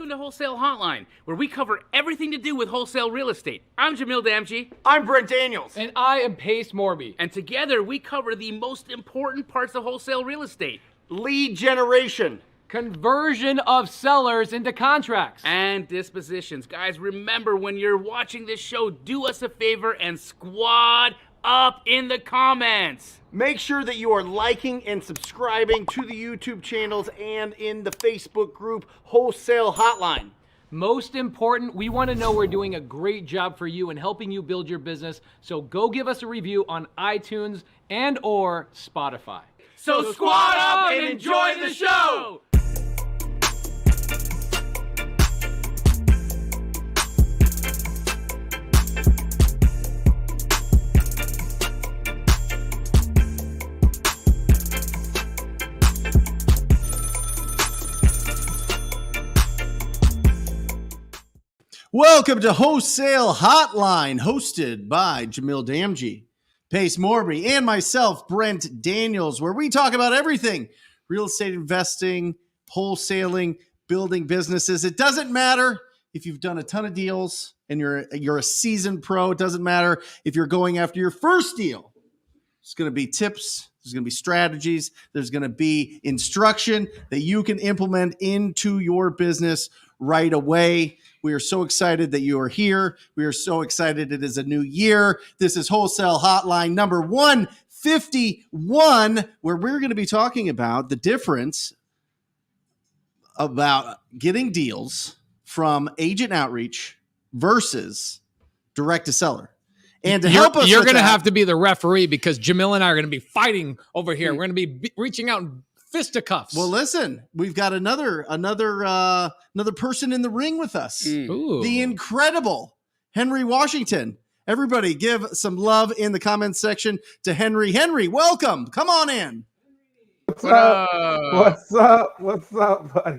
Welcome to Wholesale Hotline, where we cover everything to do with wholesale real estate. I'm Jamil Damji. I'm Brent Daniels. And I am Pace Morby. And together we cover the most important parts of wholesale real estate. Lead generation. Conversion of sellers into contracts. And dispositions. Guys, remember when you're watching this show, do us a favor and squad up in the comments. Make sure that you are liking and subscribing to the YouTube channels and in the Facebook group Wholesale Hotline. Most important, we want to know we're doing a great job for you and helping you build your business. So go give us a review on iTunes and or Spotify. So squad up and enjoy the show. Welcome to Wholesale Hotline, hosted by Jamil Damji, Pace Morby, and myself, Brent Daniels, where we talk about everything real estate investing, wholesaling, building businesses. It doesn't matter if you've done a ton of deals and you're a seasoned pro. It doesn't matter if you're going after your first deal. It's going to be tips. There's going to be strategies. There's going to be instruction that you can implement into your business right away. We are so excited that you are here. We are so excited it is a new year. This is Wholesale Hotline number 151, where we're going to be talking about the difference about getting deals from agent outreach versus direct to seller. And to help us, you're going to have to be the referee because Jamil and I are going to be fighting over here. We're going to be reaching out in fisticuffs. Well, listen, we've got another person in the ring with us. Ooh. The incredible Henry Washington. Everybody give some love in the comments section to Henry. Henry, welcome. Come on in. What's up, buddy?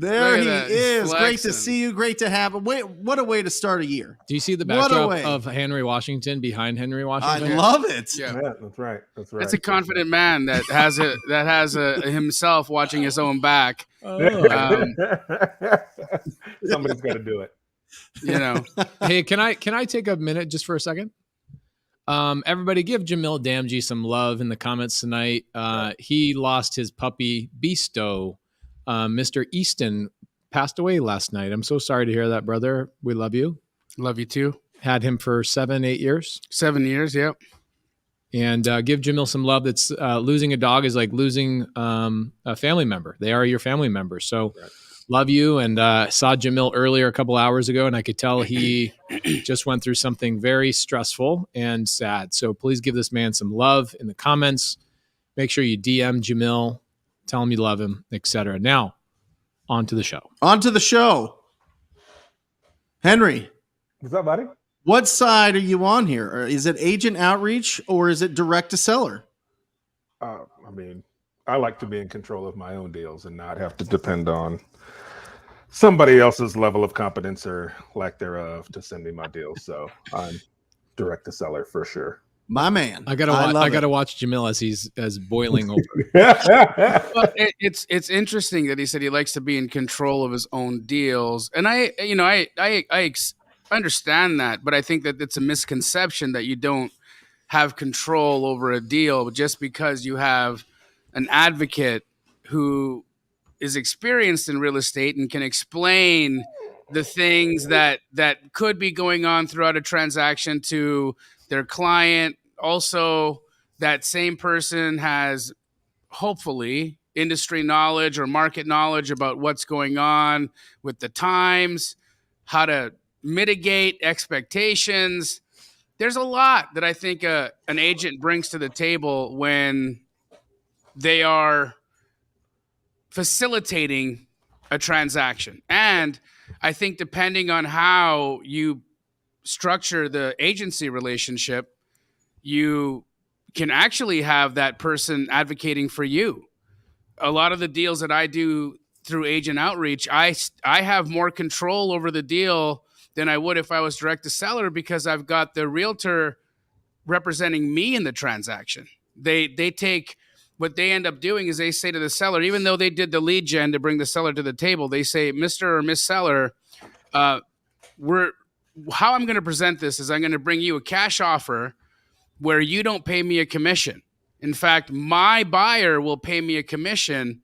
There he is. Flexing. Great to see you. Great to have him. What a way to start a year. Do you see the backdrop of Henry Washington behind Henry Washington? I love it. Yeah, that's right. That's a confident man that has himself watching his own back. Somebody's got to do it. You know. Hey, can I take a minute just for a second? Everybody give Jamil Damji some love in the comments tonight. He lost his puppy Beasto. Mr. Easton passed away last night. I'm so sorry to hear that, brother. We love you. Love you too. Had him for 7-8 years. 7 years, yep. And give Jamil some love. That's losing a dog is like losing a family member. They are your family member. So love you. And saw Jamil earlier a couple hours ago, and I could tell he just went through something very stressful and sad. So please give this man some love in the comments. Make sure you DM Jamil. Tell him you love him, etc. Now, on to the show. Henry. What's up, buddy? What side are you on here? Or is it agent outreach or is it direct to seller? I mean, I like to be in control of my own deals and not have to depend on somebody else's level of competence or lack thereof to send me my deals. So I'm direct to seller for sure. My man. I gotta watch Jamil as he's boiling over. Well, it's interesting that he said he likes to be in control of his own deals, and I understand that, but I think that it's a misconception that you don't have control over a deal just because you have an advocate who is experienced in real estate and can explain the things that could be going on throughout a transaction to their client. Also, that same person has hopefully industry knowledge or market knowledge about what's going on with the times, how to mitigate expectations. There's a lot that I think an agent brings to the table when they are facilitating a transaction. And I think depending on how you structure the agency relationship, you can actually have that person advocating for you. A lot of the deals that I do through agent outreach, I have more control over the deal than I would if I was direct to seller because I've got the realtor representing me in the transaction. They take what they end up doing is they say to the seller, even though they did the lead gen to bring the seller to the table, they say, Mr. or Miss Seller, how I'm going to present this is I'm going to bring you a cash offer where you don't pay me a commission. In fact, my buyer will pay me a commission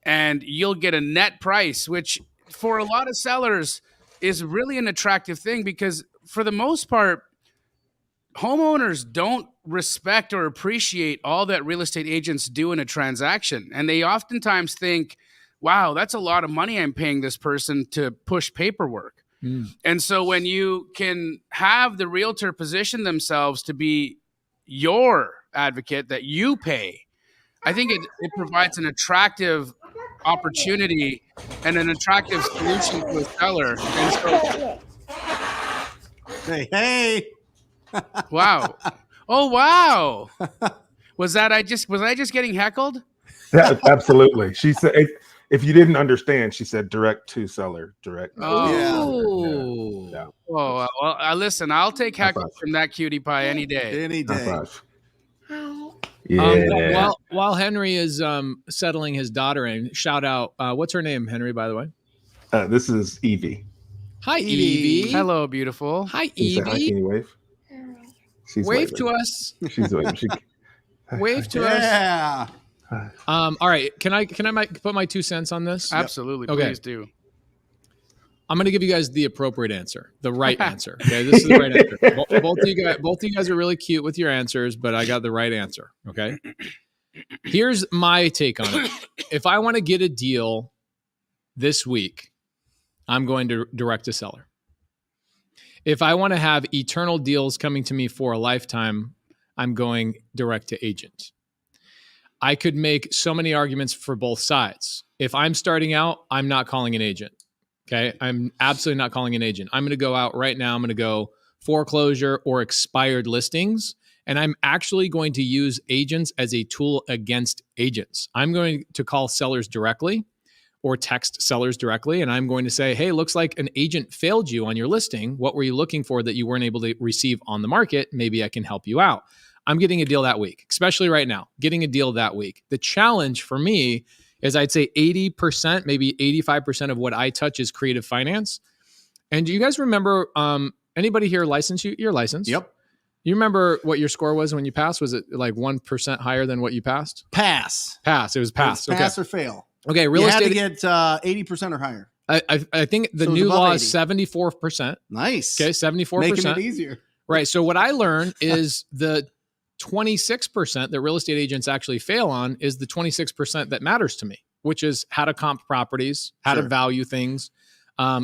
and you'll get a net price, which for a lot of sellers is really an attractive thing because for the most part, homeowners don't respect or appreciate all that real estate agents do in a transaction. And they oftentimes think, wow, that's a lot of money I'm paying this person to push paperwork. And so when you can have the realtor position themselves to be your advocate that you pay, I think it provides an attractive opportunity and an attractive solution to a seller. And so, Hey. wow. Oh, wow. Was I just getting heckled? Yeah, absolutely. She said, if you didn't understand, she said direct to seller, direct. Oh, Yeah. Oh, well, listen, I'll take heckle from that cutie pie any day. Any High day. five. Yeah. While Henry is settling his daughter in, shout out. What's her name, Henry? By the way. This is Evie. Hi, Evie. Evie. Hello, beautiful. Hi, Can you say hi? Can Evie. you wave? She's Wave waving. to us. She's waving. Wave to us. Yeah. All right. Can I put my 2 cents on this? Absolutely. Okay. Please do. I'm going to give you guys the appropriate answer, the right answer. Okay, this is the right answer. Both of you guys are really cute with your answers, but I got the right answer. Okay. Here's my take on it. If I want to get a deal this week, I'm going to direct to seller. If I want to have eternal deals coming to me for a lifetime, I'm going direct to agent. I could make so many arguments for both sides. If I'm starting out, I'm not calling an agent. Okay. I'm absolutely not calling an agent. I'm going to go out right now. I'm going to go foreclosure or expired listings. And I'm actually going to use agents as a tool against agents. I'm going to call sellers directly or text sellers directly. And I'm going to say, hey, looks like an agent failed you on your listing. What were you looking for that you weren't able to receive on the market? Maybe I can help you out. I'm getting a deal that week, especially right now, getting a deal that week. The challenge for me is I'd say 80%, maybe 85% of what I touch is creative finance. And do you guys remember, anybody here licensed? You're licensed? Yep. You remember what your score was when you passed? Was it like 1% higher than what you passed? Pass. Pass. It was pass. It's pass or fail. Okay. Real You estate. had to get 80% or higher. I think the So it's new above law 80. is 74%. Nice. Okay. 74%. Making it easier. Right. So what I learned is the 26% that real estate agents actually fail on is the 26% that matters to me, which is how to comp properties, how to Sure. value things,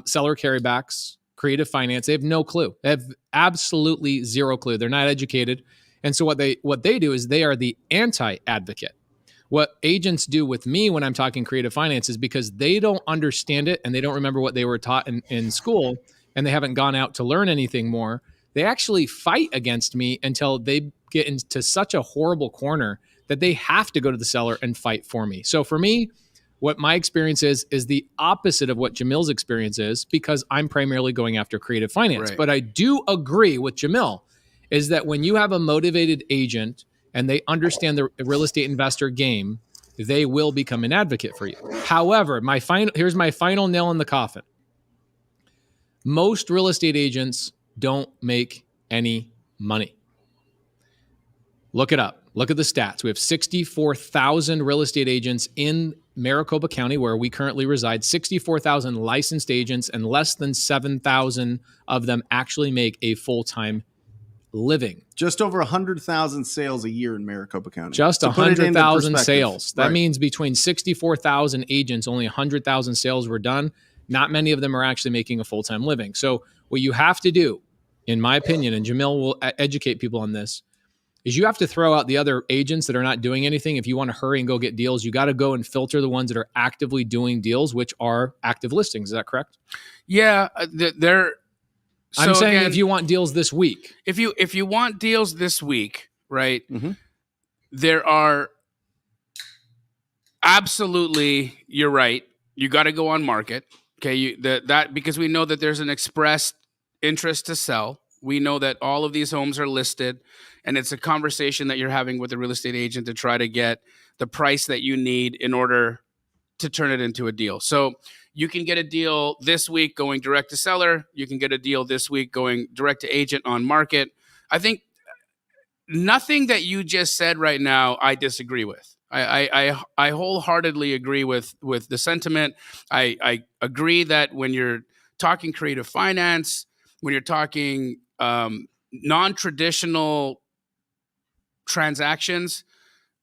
seller carrybacks, creative finance. They have no clue. They have absolutely zero clue. They're not educated. And so what they do is they are the anti-advocate. What agents do with me when I'm talking creative finance is because they don't understand it and they don't remember what they were taught in school and they haven't gone out to learn anything more. They actually fight against me until they get into such a horrible corner that they have to go to the seller and fight for me. So for me, what my experience is the opposite of what Jamil's experience is because I'm primarily going after creative finance. Right. But I do agree with Jamil is that when you have a motivated agent and they understand the real estate investor game, they will become an advocate for you. However, here's my final nail in the coffin. Most real estate agents don't make any money. Look it up. Look at the stats. We have 64,000 real estate agents in Maricopa County, where we currently reside, 64,000 licensed agents, and less than 7,000 of them actually make a full-time living. Just over 100,000 sales a year in Maricopa County. Just To put it into 100,000 perspective. sales. That Right. means between 64,000 agents, only 100,000 sales were done. Not many of them are actually making a full-time living. So what you have to do, in my opinion, and Jamil will educate people on this, is you have to throw out the other agents that are not doing anything. If you want to hurry and go get deals, you got to go and filter the ones that are actively doing deals, which are active listings. Is that correct? Yeah, they're. I'm So saying again, if you want deals this week. if you want deals this week, right? Mhm. There are absolutely. You're right. You got to go on market. Okay, that because we know that there's an expressed interest to sell. We know that all of these homes are listed, and it's a conversation that you're having with a real estate agent to try to get the price that you need in order to turn it into a deal. So you can get a deal this week going direct to seller. You can get a deal this week going direct to agent on market. I think nothing that you just said right now, I disagree with. I wholeheartedly agree with the sentiment. I agree that when you're talking creative finance, when you're talking non-traditional transactions,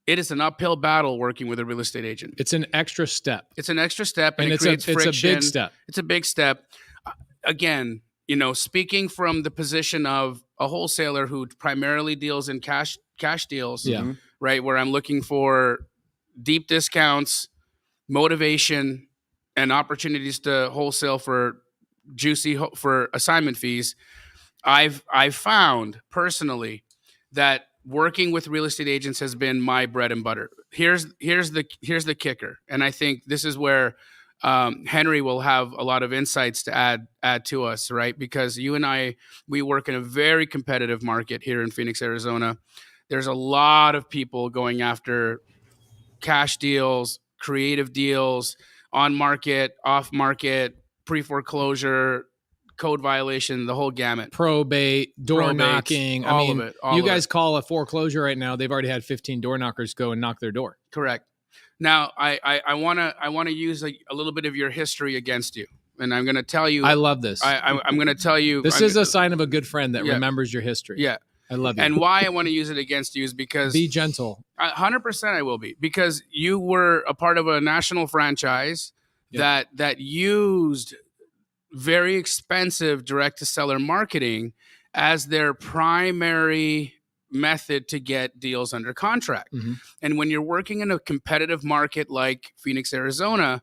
it is an uphill battle working with a real estate agent. It's an extra step. It's an extra step, and it's creates friction. It's a big step. It's a big step. Again, speaking from the position of a wholesaler who primarily deals in cash deals, right, where I'm looking for deep discounts, motivation, and opportunities to wholesale for for assignment fees. I've found personally that working with real estate agents has been my bread and butter. Here's the kicker, and I think this is where Henry will have a lot of insights to add to us, right? Because you and I, we work in a very competitive market here in Phoenix, Arizona. There's a lot of people going after cash deals, creative deals, on market, off market, pre-foreclosure, code violation, the whole gamut. Probate, door knocking. All of it. You guys call a foreclosure right now. They've already had 15 door knockers go and knock their door. Correct. Now, I want to use a little bit of your history against you, and I'm going to tell you. I love this. I'm going to tell you. This is a sign of a good friend that remembers your history. Yeah. I love you. And why I want to use it against you is because... Be gentle. 100% I will be. Because you were a part of a national franchise that used very expensive direct-to-seller marketing as their primary method to get deals under contract. Mm-hmm. And when you're working in a competitive market like Phoenix, Arizona,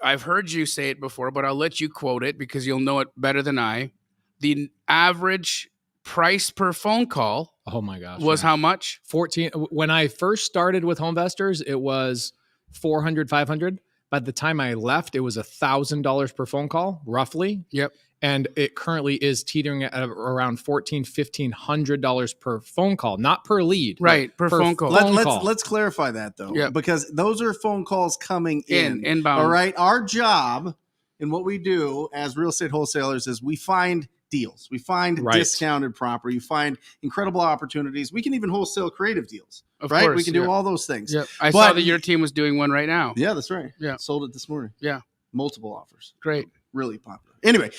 I've heard you say it before, but I'll let you quote it because you'll know it better than I. The average price per phone call, oh my gosh, was how much? 14. When I first started with Homevestors, it was 400, 500. By the time I left, it was $1,000 per phone call, roughly. Yep. And it currently is teetering at around $1,500 per phone call, not per lead. Right, per phone call. Let's clarify that though, because those are phone calls coming inbound. All right, our job and what we do as real estate wholesalers is we find deals, we find discounted property, you find incredible opportunities. We can even wholesale creative deals. Of right, course, we can do all those things. Yep. I saw that your team was doing one right now. Yeah, that's right. Yeah, sold it this morning. Yeah, multiple offers. Great. Really popular. Anyway,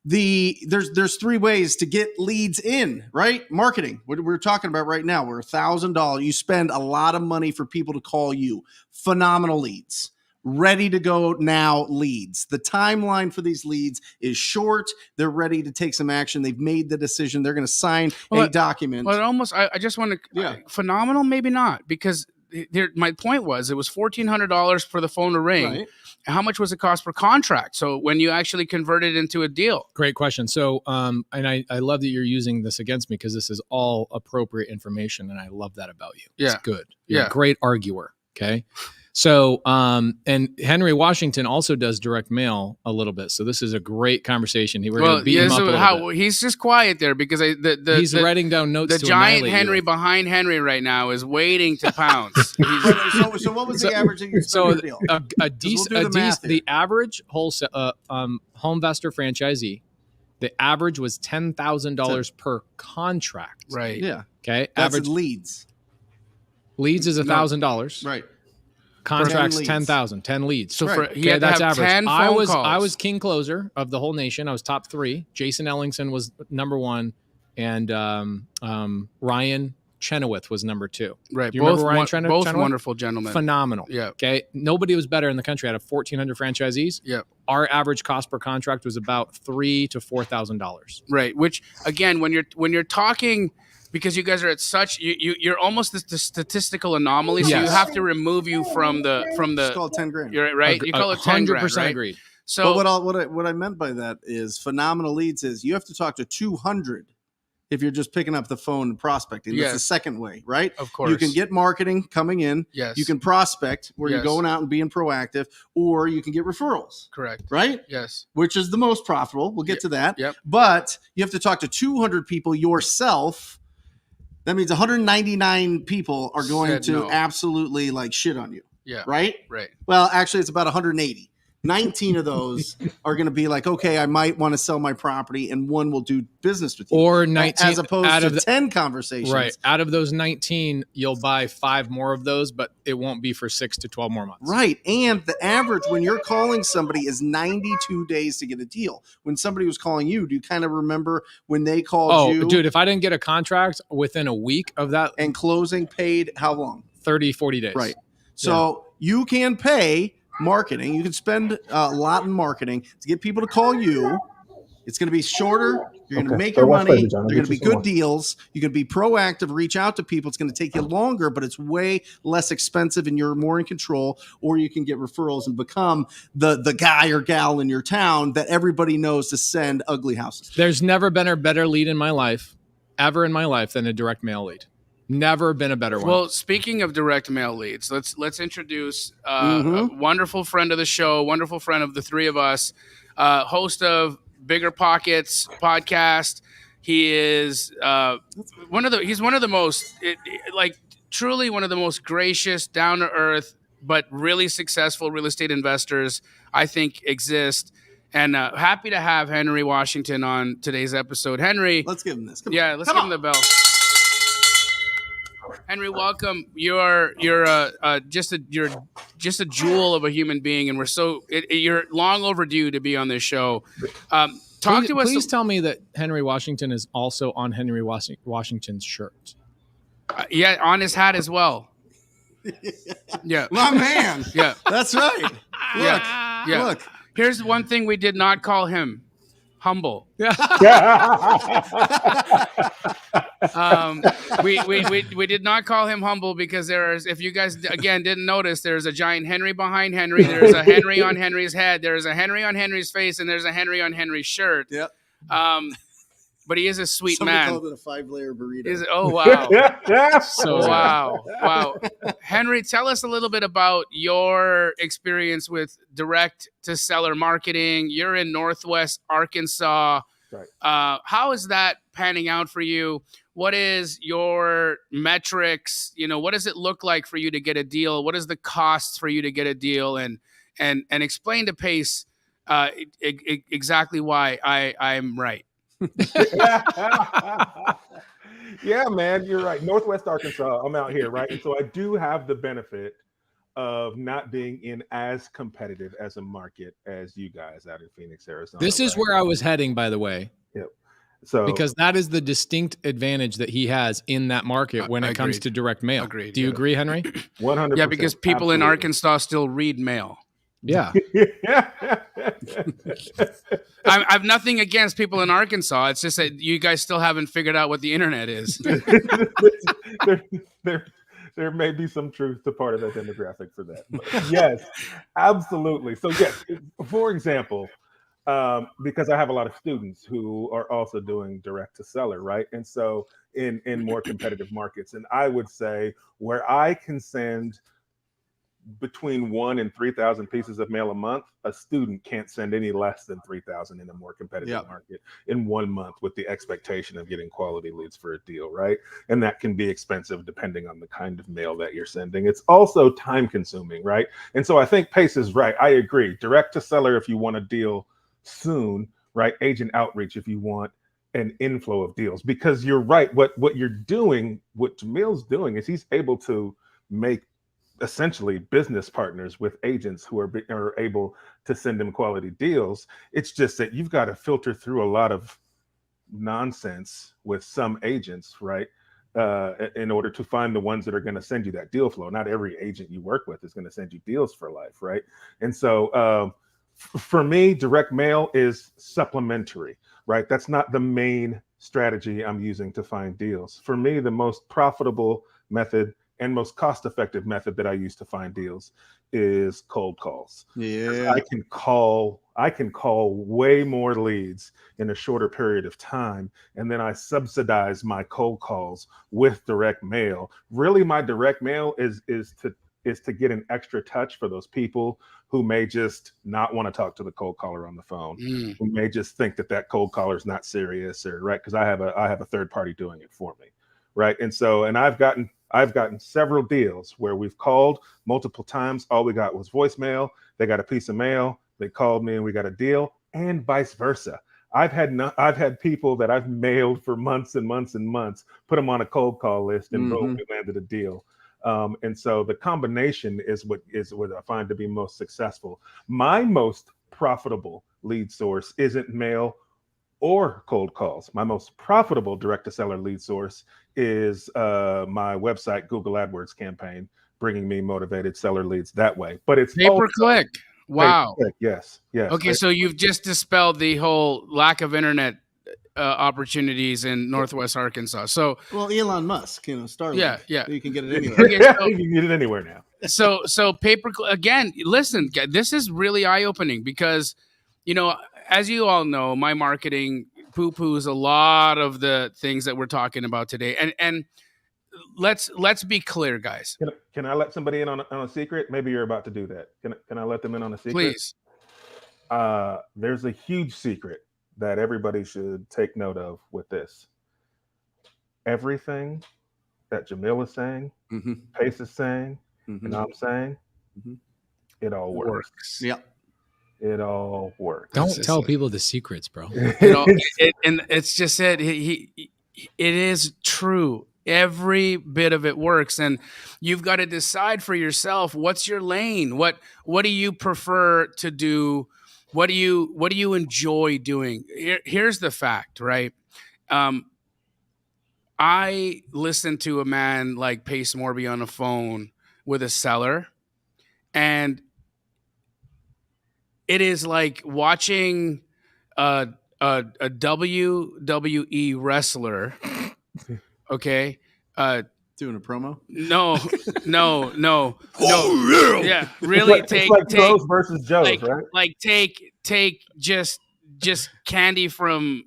there's three ways to get leads in, right? Marketing. What we're talking about right now, we're $1,000. You spend a lot of money for people to call you. Phenomenal leads. Ready to go now leads. The timeline for these leads is short. They're ready to take some action. They've made the decision. They're going to sign a document. Well, I just want to, phenomenal, maybe not, because my point was it was $1,400 for the phone to ring. Right. How much was it cost per contract? So when you actually convert it into a deal? Great question. So, and I love that you're using this against me because this is all appropriate information, and I love that about you. Yeah. It's good. You're a great arguer. Okay. So, and Henry Washington also does direct mail a little bit. So this is a great conversation. We're going to beat him up a little bit. He's just quiet there because he's writing down notes. The giant Henry behind Henry right now is waiting to pounce. So what was the average of your deal? The average wholesale Homevestor franchisee, the average was $10,000 per contract. Right. Yeah. Okay. That's average leads. Leads is $1,000. Right. Contracts 10,000, 10 leads. So that's average. 10 I phone calls. I was king closer of the whole nation. I was top 3. Jason Ellingson was number 1, and Ryan Chenoweth was number 2. Right. Do you remember Ryan Chenoweth? Both wonderful gentlemen. Phenomenal. Yeah. Okay. Nobody was better in the country. Out of 1,400 franchisees. Yeah. Our average cost per contract was about $3,000 to $4,000. Right. Which again, when you're talking. Because you guys are at such you're almost the statistical anomaly, so you have to remove you from the. It's called $10,000. You're right. You call it 100% right? agreed. So, but what I meant by that is phenomenal leads is you have to talk to 200 if you're just picking up the phone and prospecting. That's the Yes. second way, right? Of course. You can get marketing coming in. Yes. You can prospect where you're Yes. going out and being proactive, or you can get referrals, Correct. right? Yes. Which is the most profitable. We'll get to that. Yep. But you have to talk to 200 people yourself. That means 199 people are going Said to no. absolutely like shit on you, Yeah. right? Right. Well, actually, it's about 180. 19 of those are going to be like, okay, I might want to sell my property, and one will do business with you. Or 19 as opposed out to of the- 10 conversations. Right. Out of those 19, you'll buy 5 more of those, but it won't be for 6 to 12 more months. Right. And the average when you're calling somebody is 92 days to get a deal. When somebody was calling you, do you kind of remember when they called you? Dude, if I didn't get a contract within a week of that, And closing paid how long? 30, 40 days. Right. So you can pay marketing. You can spend a lot in marketing to get people to call you. It's going to be shorter. You're going to make your money. They're going to be good deals. You can be proactive, reach out to people. It's going to take you longer, but it's way less expensive and you're more in control. Or you can get referrals and become the guy or gal in your town that everybody knows to send ugly houses. There's never been a better lead in my life, ever in my life, than a direct mail lead. Never been a better one. Well, speaking of direct mail leads, let's introduce a wonderful friend of the show, wonderful friend of the three of us, host of BiggerPockets Podcast. He is he's one of the most truly one of the most gracious, down to earth, but really successful real estate investors I think exist. And happy to have Henry Washington on today's episode. Henry, Let's give him this. Come yeah, on. let's Come give on. him the bell. Henry, welcome. You're just a jewel of a human being, and you're long overdue to be on this show. Talk to us. Please tell me that Henry Washington is also on Henry Washington's shirt. Yeah, on his hat as well. Yeah, My man. yeah, That's right. Look. yeah. Look. Here's one thing we did not call him: humble. We did not call him humble because if you guys again didn't notice, there's a giant Henry behind Henry. There's a Henry on Henry's head. There's a Henry on Henry's face, and there's a Henry on Henry's shirt. Yep. But he is a sweet Somebody man. called it a 5-layer burrito. Oh wow. So Wow. Henry, tell us a little bit about your experience with direct to seller marketing. You're in Northwest Arkansas. Right. How is that panning out for you? What is your metrics? What does it look like for you to get a deal? What is the costs for you to get a deal? And explain to Pace exactly why I'm right. Yeah, man, you're right. Northwest Arkansas, I'm out here, right? And so I do have the benefit of not being in as competitive as a market as you guys out in Phoenix, Arizona. This is right? where I was heading, by the way, Yep. So because that is the distinct advantage that he has in that market when it comes Agreed. to direct mail. Agreed, Do you yeah. agree, Henry? 100%. Yeah, because people in absolutely. Arkansas still read mail. Yeah. I've nothing against people in Arkansas. It's just that you guys still haven't figured out what the internet is. there may be some truth to part of that demographic for that. But yes, absolutely. So yes, for example, because I have a lot of students who are also doing direct to seller, right? And so in more competitive markets, and I would say where I can send between 1,000 and 3,000 pieces of mail a month, a student can't send any less than 3,000 in a more competitive market in 1 month with the expectation of getting quality leads for a deal, right? And that can be expensive depending on the kind of mail that you're sending. It's also time consuming, right? And so I think Pace is right. I agree. Direct to seller if you want a deal soon, right? Agent outreach if you want an inflow of deals, because you're right. What you're doing, what Jamil's doing is he's able to make essentially business partners with agents who are able to send them quality deals. It's just that you've got to filter through a lot of nonsense with some agents, right? In order to find the ones that are going to send you that deal flow. Not every agent you work with is going to send you deals for life, right? And so for me, direct mail is supplementary, right? That's not the main strategy I'm using to find deals. For me, the most profitable method and most cost-effective method that I use to find deals is cold calls. Yeah. I can call I can call way more leads in a shorter period of time. And then I subsidize my cold calls with direct mail. Really, my direct mail is to get an extra touch for those people who may just not want to talk to the cold caller on the phone, who may just think that cold caller is not serious, or right, because I have a third party doing it for me, right? And so, and I've gotten several deals where we've called multiple times. All we got was voicemail. They got a piece of mail. They called me and we got a deal, and vice versa. I've had people that I've mailed for months and months and months, put them on a cold call list, and boom, we landed a deal. And so the combination is what I find to be most successful. My most profitable lead source isn't mail or cold calls. My most profitable direct to seller lead source is my website Google AdWords campaign, bringing me motivated seller leads that way. But it's pay-per-click. Wow. Pay-per-click. Yes. Okay, so you've just dispelled the whole lack of internet opportunities in Northwest Arkansas. So, well, Elon Musk, Starlink. Yeah. You can get it anywhere. Okay, so, you can get it anywhere now. So pay-per-click again. Listen, this is really eye-opening because, as you all know, my marketing poo-poos a lot of the things that we're talking about today. And let's be clear, guys. Can I let somebody in on a secret? Maybe you're about to do that. Can I let them in on a secret? Please. There's a huge secret that everybody should take note of with this. Everything that Jamil is saying, Pace is saying, and I'm saying, it all works. Yep. It all works. Don't tell people the secrets, bro. And it's just it. It is true. Every bit of it works, and you've got to decide for yourself what's your lane. What do you prefer to do? What do you enjoy doing? Here's the fact, right? I listened to a man like Pace Morby on the phone with a seller, and it is like watching a WWE wrestler. Okay. Doing a promo? No. Yeah, really. It's like Joe's versus Joe's, right? Like take just candy from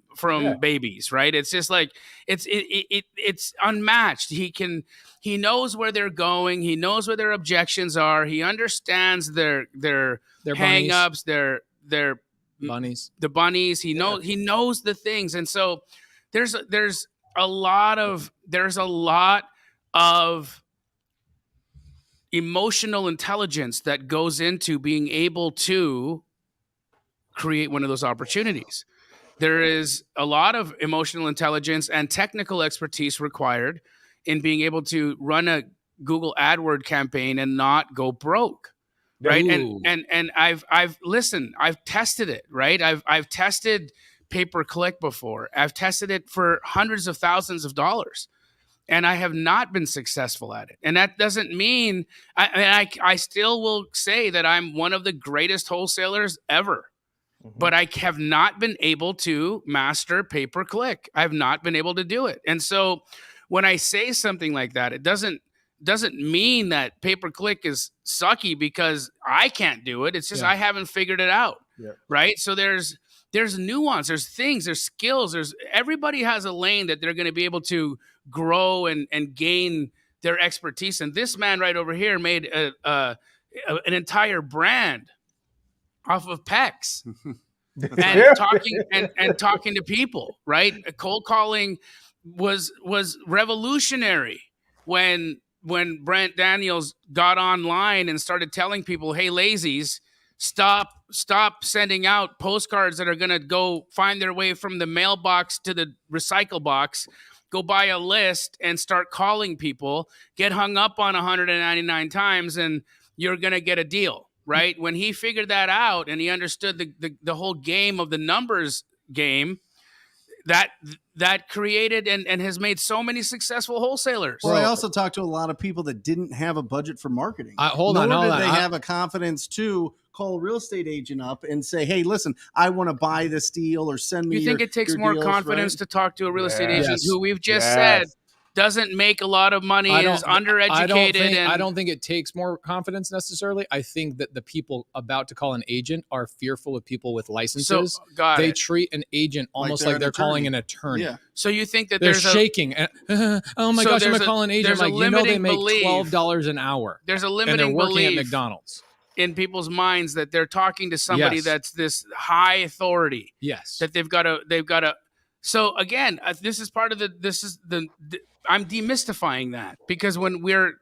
babies, right? It's just like it's unmatched. He knows where they're going. He knows where their objections are. He understands their hang-ups, their bunnies. The bunnies. He knows the things, and so there's a lot of emotional intelligence that goes into being able to create one of those opportunities. There is a lot of emotional intelligence and technical expertise required in being able to run a Google AdWord campaign and not go broke. Right. Ooh. And I've tested it, right? I've tested pay-per-click before. I've tested it for hundreds of thousands of dollars, and I have not been successful at it. And that doesn't mean I still will say that I'm one of the greatest wholesalers ever, but I have not been able to master pay-per-click. I've not been able to do it. And so when I say something like that, it doesn't mean that pay-per-click is sucky because I can't do it. It's just I haven't figured it out. Yeah. Right. So there's nuance, there's things, there's skills, everybody has a lane that they're going to be able to grow and gain their expertise. And this man right over here made an entire brand off of pecs and talking to people, right? Cold calling was revolutionary when Brent Daniels got online and started telling people, hey, lazies, stop sending out postcards that are going to go find their way from the mailbox to the recycle box. Go buy a list and start calling people, get hung up on 199 times, and you're going to get a deal, right? When he figured that out and he understood the whole game of the numbers game, that created and has made so many successful wholesalers. Well, I also talked to a lot of people that didn't have a budget for marketing. Hold on. They have a confidence to call a real estate agent up and say, hey, listen, I want to buy this deal or send me You think it takes more deals, confidence right? to talk to a real estate agent who we've just said doesn't make a lot of money, is undereducated. I don't think it takes more confidence necessarily. I think that the people about to call an agent are fearful of people with licenses. They treat an agent almost like they're calling an attorney. Yeah. So you think that they're shaking? Oh my gosh, I'm gonna call an agent. Like, they make $12 an hour. There's a limiting and they're working belief at McDonald's in people's minds that they're talking to somebody that's this high authority. Yes. That they've got to. So again, this is part of I'm demystifying that, because when we're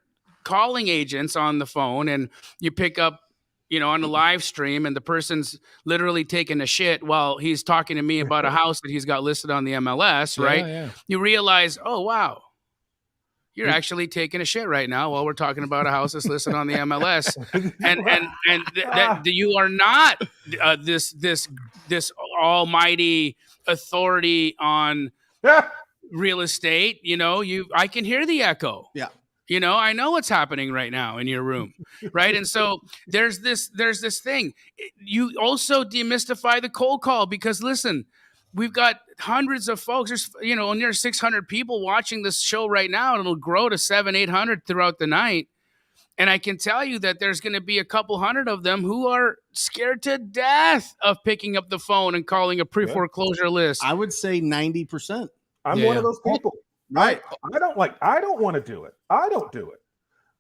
calling agents on the phone and you pick up, on the live stream, and the person's literally taking a shit while he's talking to me about a house that he's got listed on the MLS, right? Yeah. You realize, oh, wow, you're actually taking a shit right now while we're talking about a house that's listed on the MLS, and you are not this almighty authority on real estate. I can hear the echo. Yeah. I know what's happening right now in your room, right? And so there's this thing. You also demystify the cold call, because listen, we've got hundreds of folks. There's near 600 people watching this show right now, and it'll grow to 700-800 throughout the night. And I can tell you that there's going to be a couple hundred of them who are scared to death of picking up the phone and calling a pre-foreclosure list. I would say 90%. I'm one of those people. Right. I don't want to do it. I don't do it.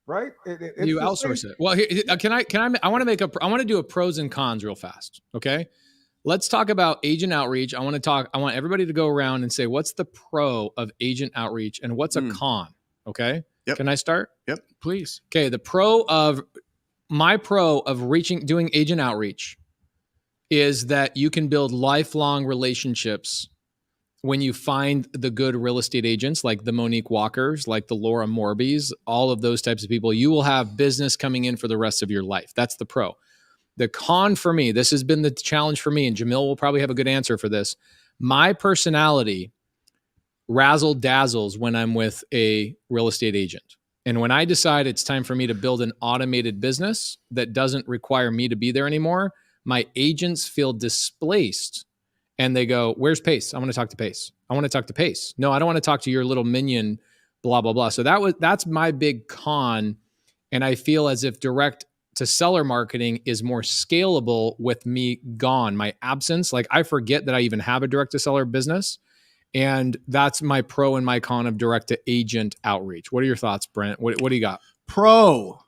Right. You outsource it. Well, I want to do a pros and cons real fast. Okay. Let's talk about agent outreach. I want everybody to go around and say, what's the pro of agent outreach and what's a con? Okay. Yep. Can I start? Yep. Please. Okay. My pro of doing agent outreach is that you can build lifelong relationships when you find the good real estate agents, like the Monique Walkers, like the Laura Morbys, all of those types of people. You will have business coming in for the rest of your life. That's the pro. The con for me, this has been the challenge for me, and Jamil will probably have a good answer for this. My personality razzle dazzles when I'm with a real estate agent. And when I decide it's time for me to build an automated business that doesn't require me to be there anymore, my agents feel displaced. And they go, where's Pace? I want to talk to Pace. I want to talk to Pace. No, I don't want to talk to your little minion, blah, blah, blah. So that's my big con. And I feel as if direct to seller marketing is more scalable with me gone, my absence. Like, I forget that I even have a direct to seller business. And that's my pro and my con of direct to agent outreach. What are your thoughts, Brent? What do you got? Pro,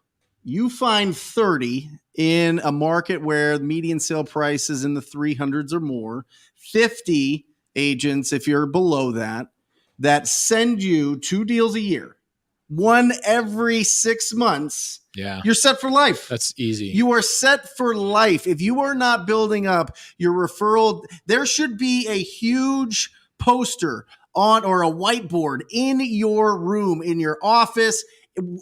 you find 30 in a market where the median sale price is in the 300s or more, 50 agents, if you're below that send you 2 deals a year, one every 6 months. Yeah. You're set for life. That's easy. You are set for life. If you are not building up your referral, there should be a huge poster or a whiteboard in your room, in your office,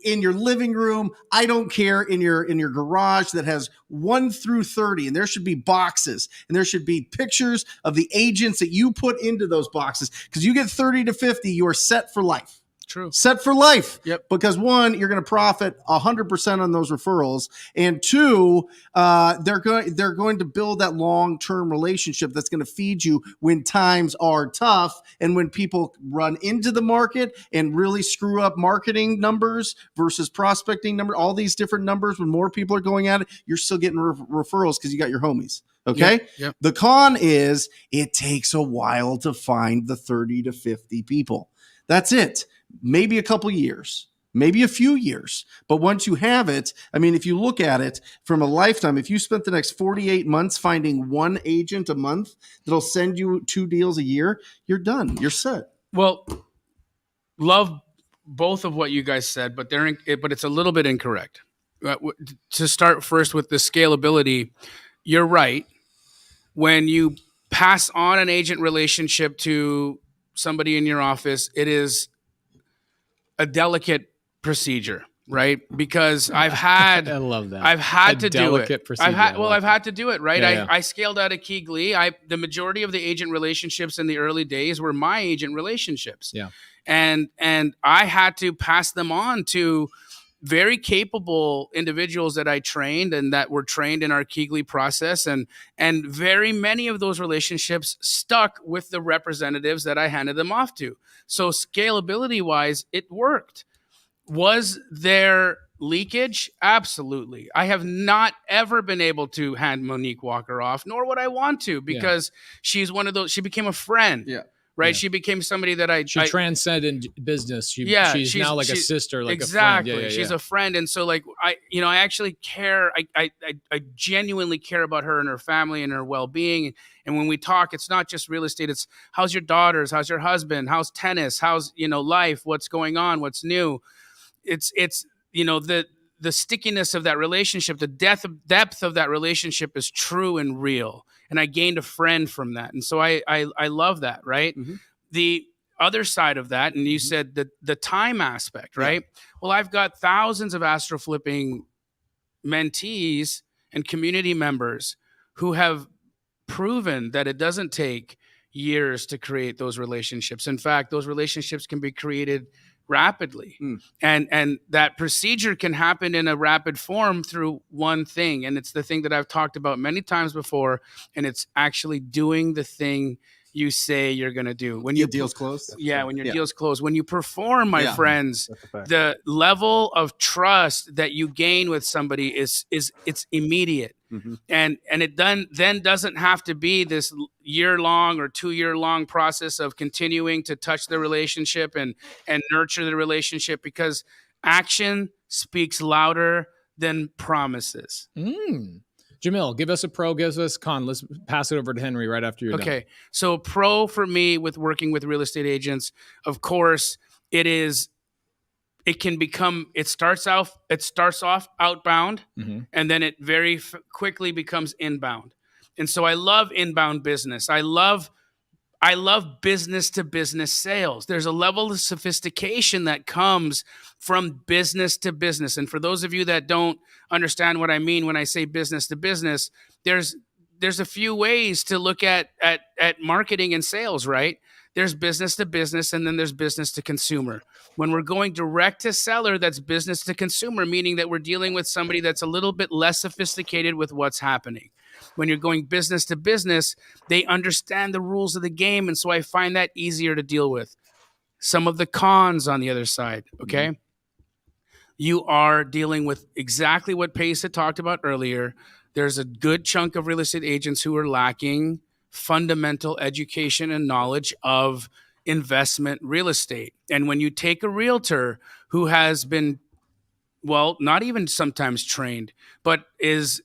in your living room, I don't care, in your garage, that has 1 through 30, and there should be boxes, and there should be pictures of the agents that you put into those boxes, because you get 30 to 50, you are set for life. True. Set for life. Yep. Because 1, you're going to profit 100% on those referrals, and 2, they're going to build that long-term relationship that's going to feed you when times are tough, and when people run into the market and really screw up marketing numbers versus prospecting numbers, all these different numbers. When more people are going at it, you're still getting referrals because you got your homies. Okay. Yep. The con is it takes a while to find the 30 to 50 people. That's it. Maybe a couple years, maybe a few years. But once you have it, I mean, if you look at it from a lifetime, if you spent the next 48 months finding 1 agent a month that'll send you 2 deals a year, you're done. You're set. Well, love both of what you guys said, but it's a little bit incorrect. To start first with the scalability, you're right. When you pass on an agent relationship to somebody in your office, it is a delicate procedure, right? Because I've had, I love that. I've had to do it. Procedure. I've had to do it, right? Yeah. I scaled out of Keegley. The majority of the agent relationships in the early days were my agent relationships. Yeah. And I had to pass them on to very capable individuals that I trained and that were trained in our Keegley process. And very many of those relationships stuck with the representatives that I handed them off to. So scalability wise, it worked. Was there leakage? Absolutely. I have not ever been able to hand Monique Walker off, nor would I want to, because she's one of those, she became a friend. Yeah. Right. Yeah. She became somebody that she transcended business. She's now like a sister, like exactly. a friend. She's a friend. And so like, I actually care. I genuinely care about her and her family and her well-being. And when we talk, it's not just real estate. It's how's your daughters? How's your husband? How's tennis? How's, life? What's going on? What's new? It's the stickiness of that relationship, the depth of that relationship is true and real. And I gained a friend from that. And so I love that, right? Mm-hmm. The other side of that, and you said the time aspect, right? Yeah. Well, I've got thousands of astro flipping mentees and community members who have proven that it doesn't take years to create those relationships. In fact, those relationships can be created rapidly. And that procedure can happen in a rapid form through one thing. And it's the thing that I've talked about many times before. And it's actually doing the thing you say you're going to do. When your deal's closed? Yeah, when your deal's closed. When you perform, my friends, the level of trust that you gain with somebody is it's immediate. Mm-hmm. And it then doesn't have to be this year-long or 2-year-long process of continuing to touch the relationship and nurture the relationship, because action speaks louder than promises. Jamil, give us a pro, give us a con. Let's pass it over to Henry right after you're done. Okay. So pro for me with working with real estate agents, of course, it starts off outbound, and then it very quickly becomes inbound. And so I love inbound business. I love business to business sales. There's a level of sophistication that comes from business to business. And for those of you that don't understand what I mean when I say business to business, there's a few ways to look at marketing and sales, right? There's business to business, and then there's business to consumer. When we're going direct to seller, that's business to consumer, meaning that we're dealing with somebody that's a little bit less sophisticated with what's happening. When you're going business to business, they understand the rules of the game, and so I find that easier to deal with. Some of the cons on the other side, okay? You are dealing with exactly what Pace had talked about earlier. There's a good chunk of real estate agents who are lacking fundamental education and knowledge of investment real estate. And when you take a realtor who has been, well, not even sometimes trained, but is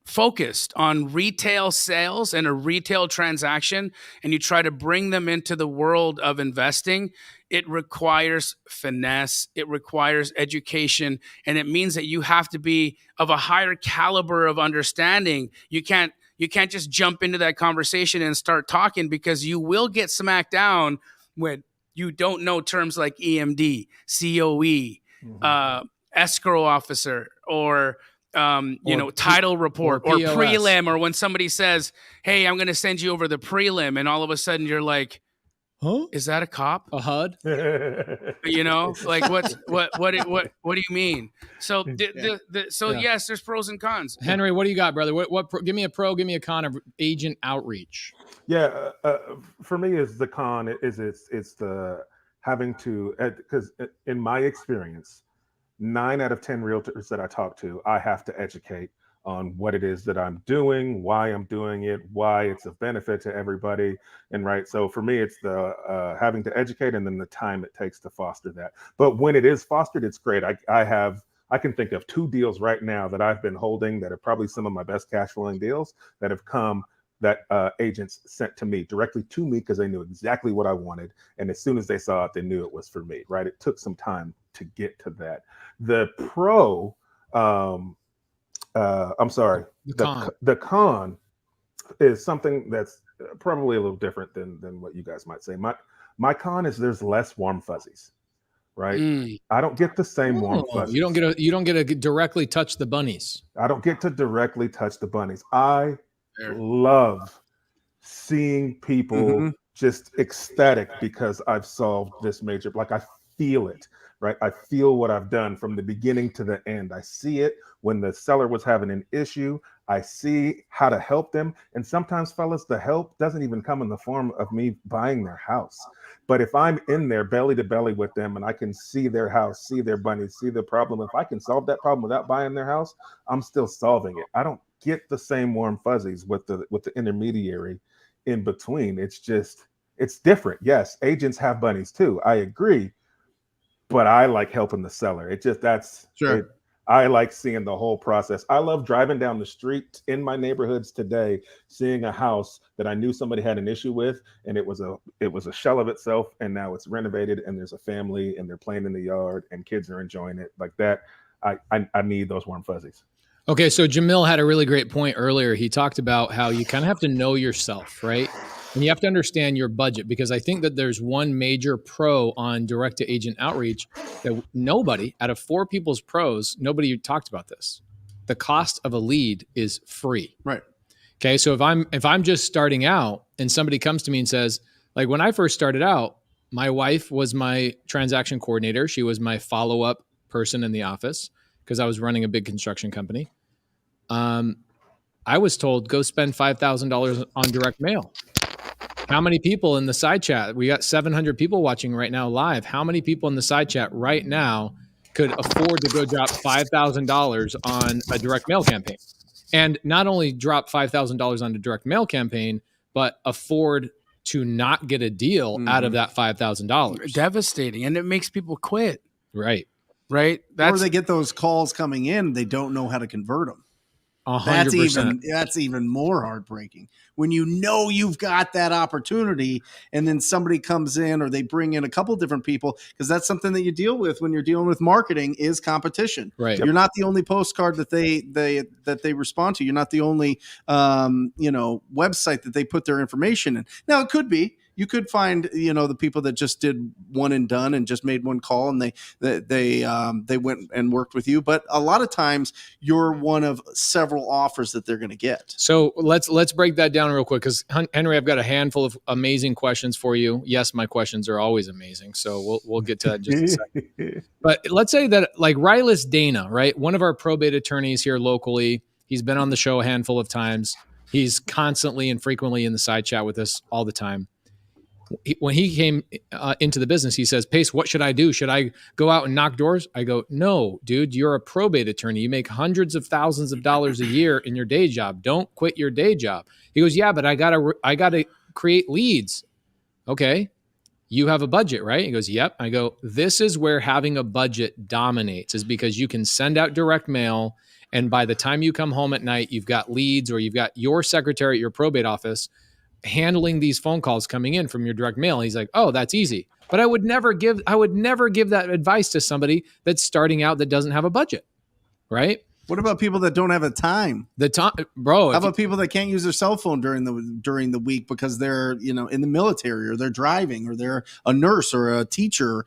focused on retail sales and a retail transaction, and you try to bring them into the world of investing, it requires finesse, it requires education, and it means that you have to be of a higher caliber of understanding. You can't just jump into that conversation and start talking, because you will get smacked down when you don't know terms like EMD, COE, escrow officer, or title report or prelim, or when somebody says, "Hey, I'm going to send you over the prelim," and all of a sudden you're like, "Huh? Is that a cop? A HUD?" Like what do you mean? So yes, there's pros and cons. Henry, what do you got, brother? What give me a pro, give me a con of agent outreach. Yeah, for me, is the con it's the having to, because in my experience, 9 out of 10 realtors that I talk to, I have to educate on what it is that I'm doing, why I'm doing it, why it's of benefit to everybody. And right. So for me, it's the having to educate, and then the time it takes to foster that. But when it is fostered, it's great. I can think of 2 deals right now that I've been holding that are probably some of my best cash flowing deals that have come, that agents sent to me, directly to me, because they knew exactly what I wanted. And as soon as they saw it, they knew it was for me, right? It took some time to get to that. The pro, the con is something that's probably a little different than what you guys might say. My con is there's less warm fuzzies, right? I don't get the same warm fuzzies. You don't get to directly touch the bunnies. I don't get to directly touch the bunnies. I love seeing people just ecstatic because I've solved this major. Like, I feel it, right? I feel what I've done from the beginning to the end. I see it when the seller was having an issue. I see how to help them. And sometimes, fellas, the help doesn't even come in the form of me buying their house. But if I'm in there belly to belly with them and I can see their house, see their bunnies, see the problem, if I can solve that problem without buying their house, I'm still solving it. I don't get the same warm fuzzies with the intermediary in between. It's different. Yes, agents have bunnies too. I agree. But I like helping the seller. I like seeing the whole process. I love driving down the street in my neighborhoods today, seeing a house that I knew somebody had an issue with, and it was a shell of itself, and now it's renovated, and there's a family, and they're playing in the yard, and kids are enjoying it like that. I need those warm fuzzies. Okay, so Jamil had a really great point earlier. He talked about how you kind of have to know yourself, right? And you have to understand your budget, because I think that there's one major pro on direct-to-agent outreach that nobody, out of 4 people's pros, nobody talked about this. The cost of a lead is free. Right. Okay, so if I'm just starting out and somebody comes to me and says, like when I first started out, my wife was my transaction coordinator. She was my follow-up person in the office because I was running a big construction company. I was told, go spend $5,000 on direct mail. How many people in the side chat? We got 700 people watching right now live. How many people in the side chat right now could afford to go drop $5,000 on a direct mail campaign? And not only drop $5,000 on a direct mail campaign, but afford to not get a deal out of that $5,000. Devastating. And it makes people quit. Right. Right. Or they get those calls coming in, they don't know how to convert them. 100%. That's even more heartbreaking when you know you've got that opportunity, and then somebody comes in, or they bring in a couple different people, because that's something that you deal with when you're dealing with marketing is competition. Right. You're not the only postcard that they respond to. You're not the only website that they put their information in. Now it could be. You could find, the people that just did one and done and just made one call and they went and worked with you. But a lot of times you're one of several offers that they're going to get. So let's break that down real quick, because Henry, I've got a handful of amazing questions for you. Yes, my questions are always amazing. So we'll get to that in just a second. But let's say that like Rylas Dana, right? One of our probate attorneys here locally, he's been on the show a handful of times. He's constantly and frequently in the side chat with us all the time. When he came into the business, he says, Pace, what should I do? Should I go out and knock doors? I go, no, dude, you're a probate attorney. You make hundreds of thousands of dollars a year in your day job. Don't quit your day job. He goes, yeah, but I gotta create leads. Okay. You have a budget, right? He goes, yep. I go, this is where having a budget dominates, is because you can send out direct mail. And by the time you come home at night, you've got leads, or you've got your secretary at your probate office handling these phone calls coming in from your direct mail. He's like, oh, that's easy. But I would never give that advice to somebody that's starting out that doesn't have a budget, right? What about people that don't have the time? Bro. How about people that can't use their cell phone during the week because they're, in the military, or they're driving, or they're a nurse or a teacher?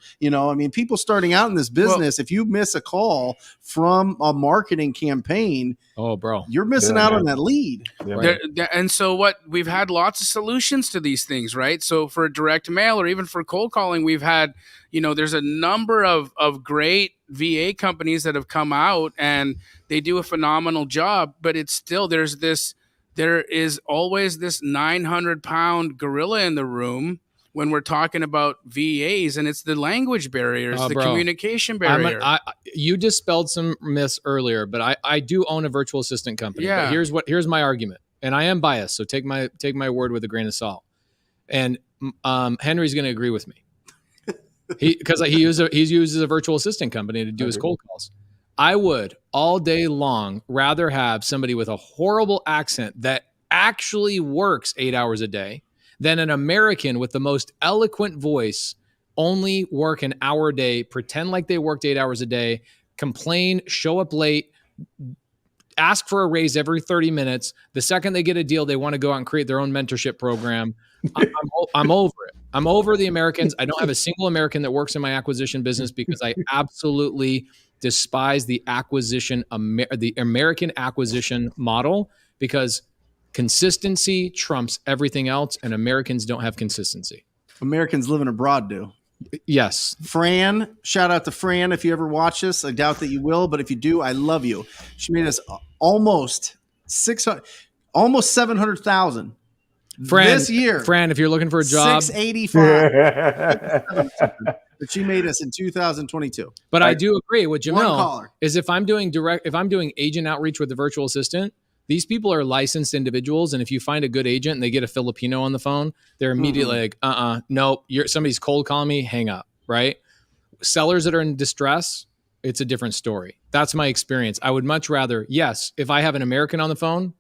People starting out in this business, if you miss a call from a marketing campaign, oh, bro, you're missing out on that lead. Yeah, right. And so we've had lots of solutions to these things, right? So for direct mail, or even for cold calling, we've had, there's a number of great VA companies that have come out, and they do a phenomenal job, but it's still, there is always this 900-pound gorilla in the room when we're talking about VAs, and it's the language barriers, communication barrier. You dispelled some myths earlier, but I do own a virtual assistant company. Yeah. But here's my argument, and I am biased, so take my word with a grain of salt. And Henry's going to agree with me. Because he uses a virtual assistant company to do his cold calls. I would all day long rather have somebody with a horrible accent that actually works 8 hours a day than an American with the most eloquent voice only work an hour a day, pretend like they worked 8 hours a day, complain, show up late, ask for a raise every 30 minutes. The second they get a deal, they want to go out and create their own mentorship program. I'm over it. I'm over the Americans. I don't have a single American that works in my acquisition business, because I absolutely despise the American acquisition model, because consistency trumps everything else, and Americans don't have consistency. Americans living abroad do. Yes. Fran, shout out to Fran if you ever watch this. I doubt that you will, but if you do, I love you. She made us almost 700,000 Fran, this year. Fran, if you're looking for a job, 685. But she made us in 2022. But I do agree with One Jamil caller. is if I'm doing agent outreach with a virtual assistant, these people are licensed individuals. And if you find a good agent and they get a Filipino on the phone, they're immediately like, nope, somebody's cold calling me, hang up, right? Sellers that are in distress, it's a different story. That's my experience. I would much rather, yes, if I have an American on the phone,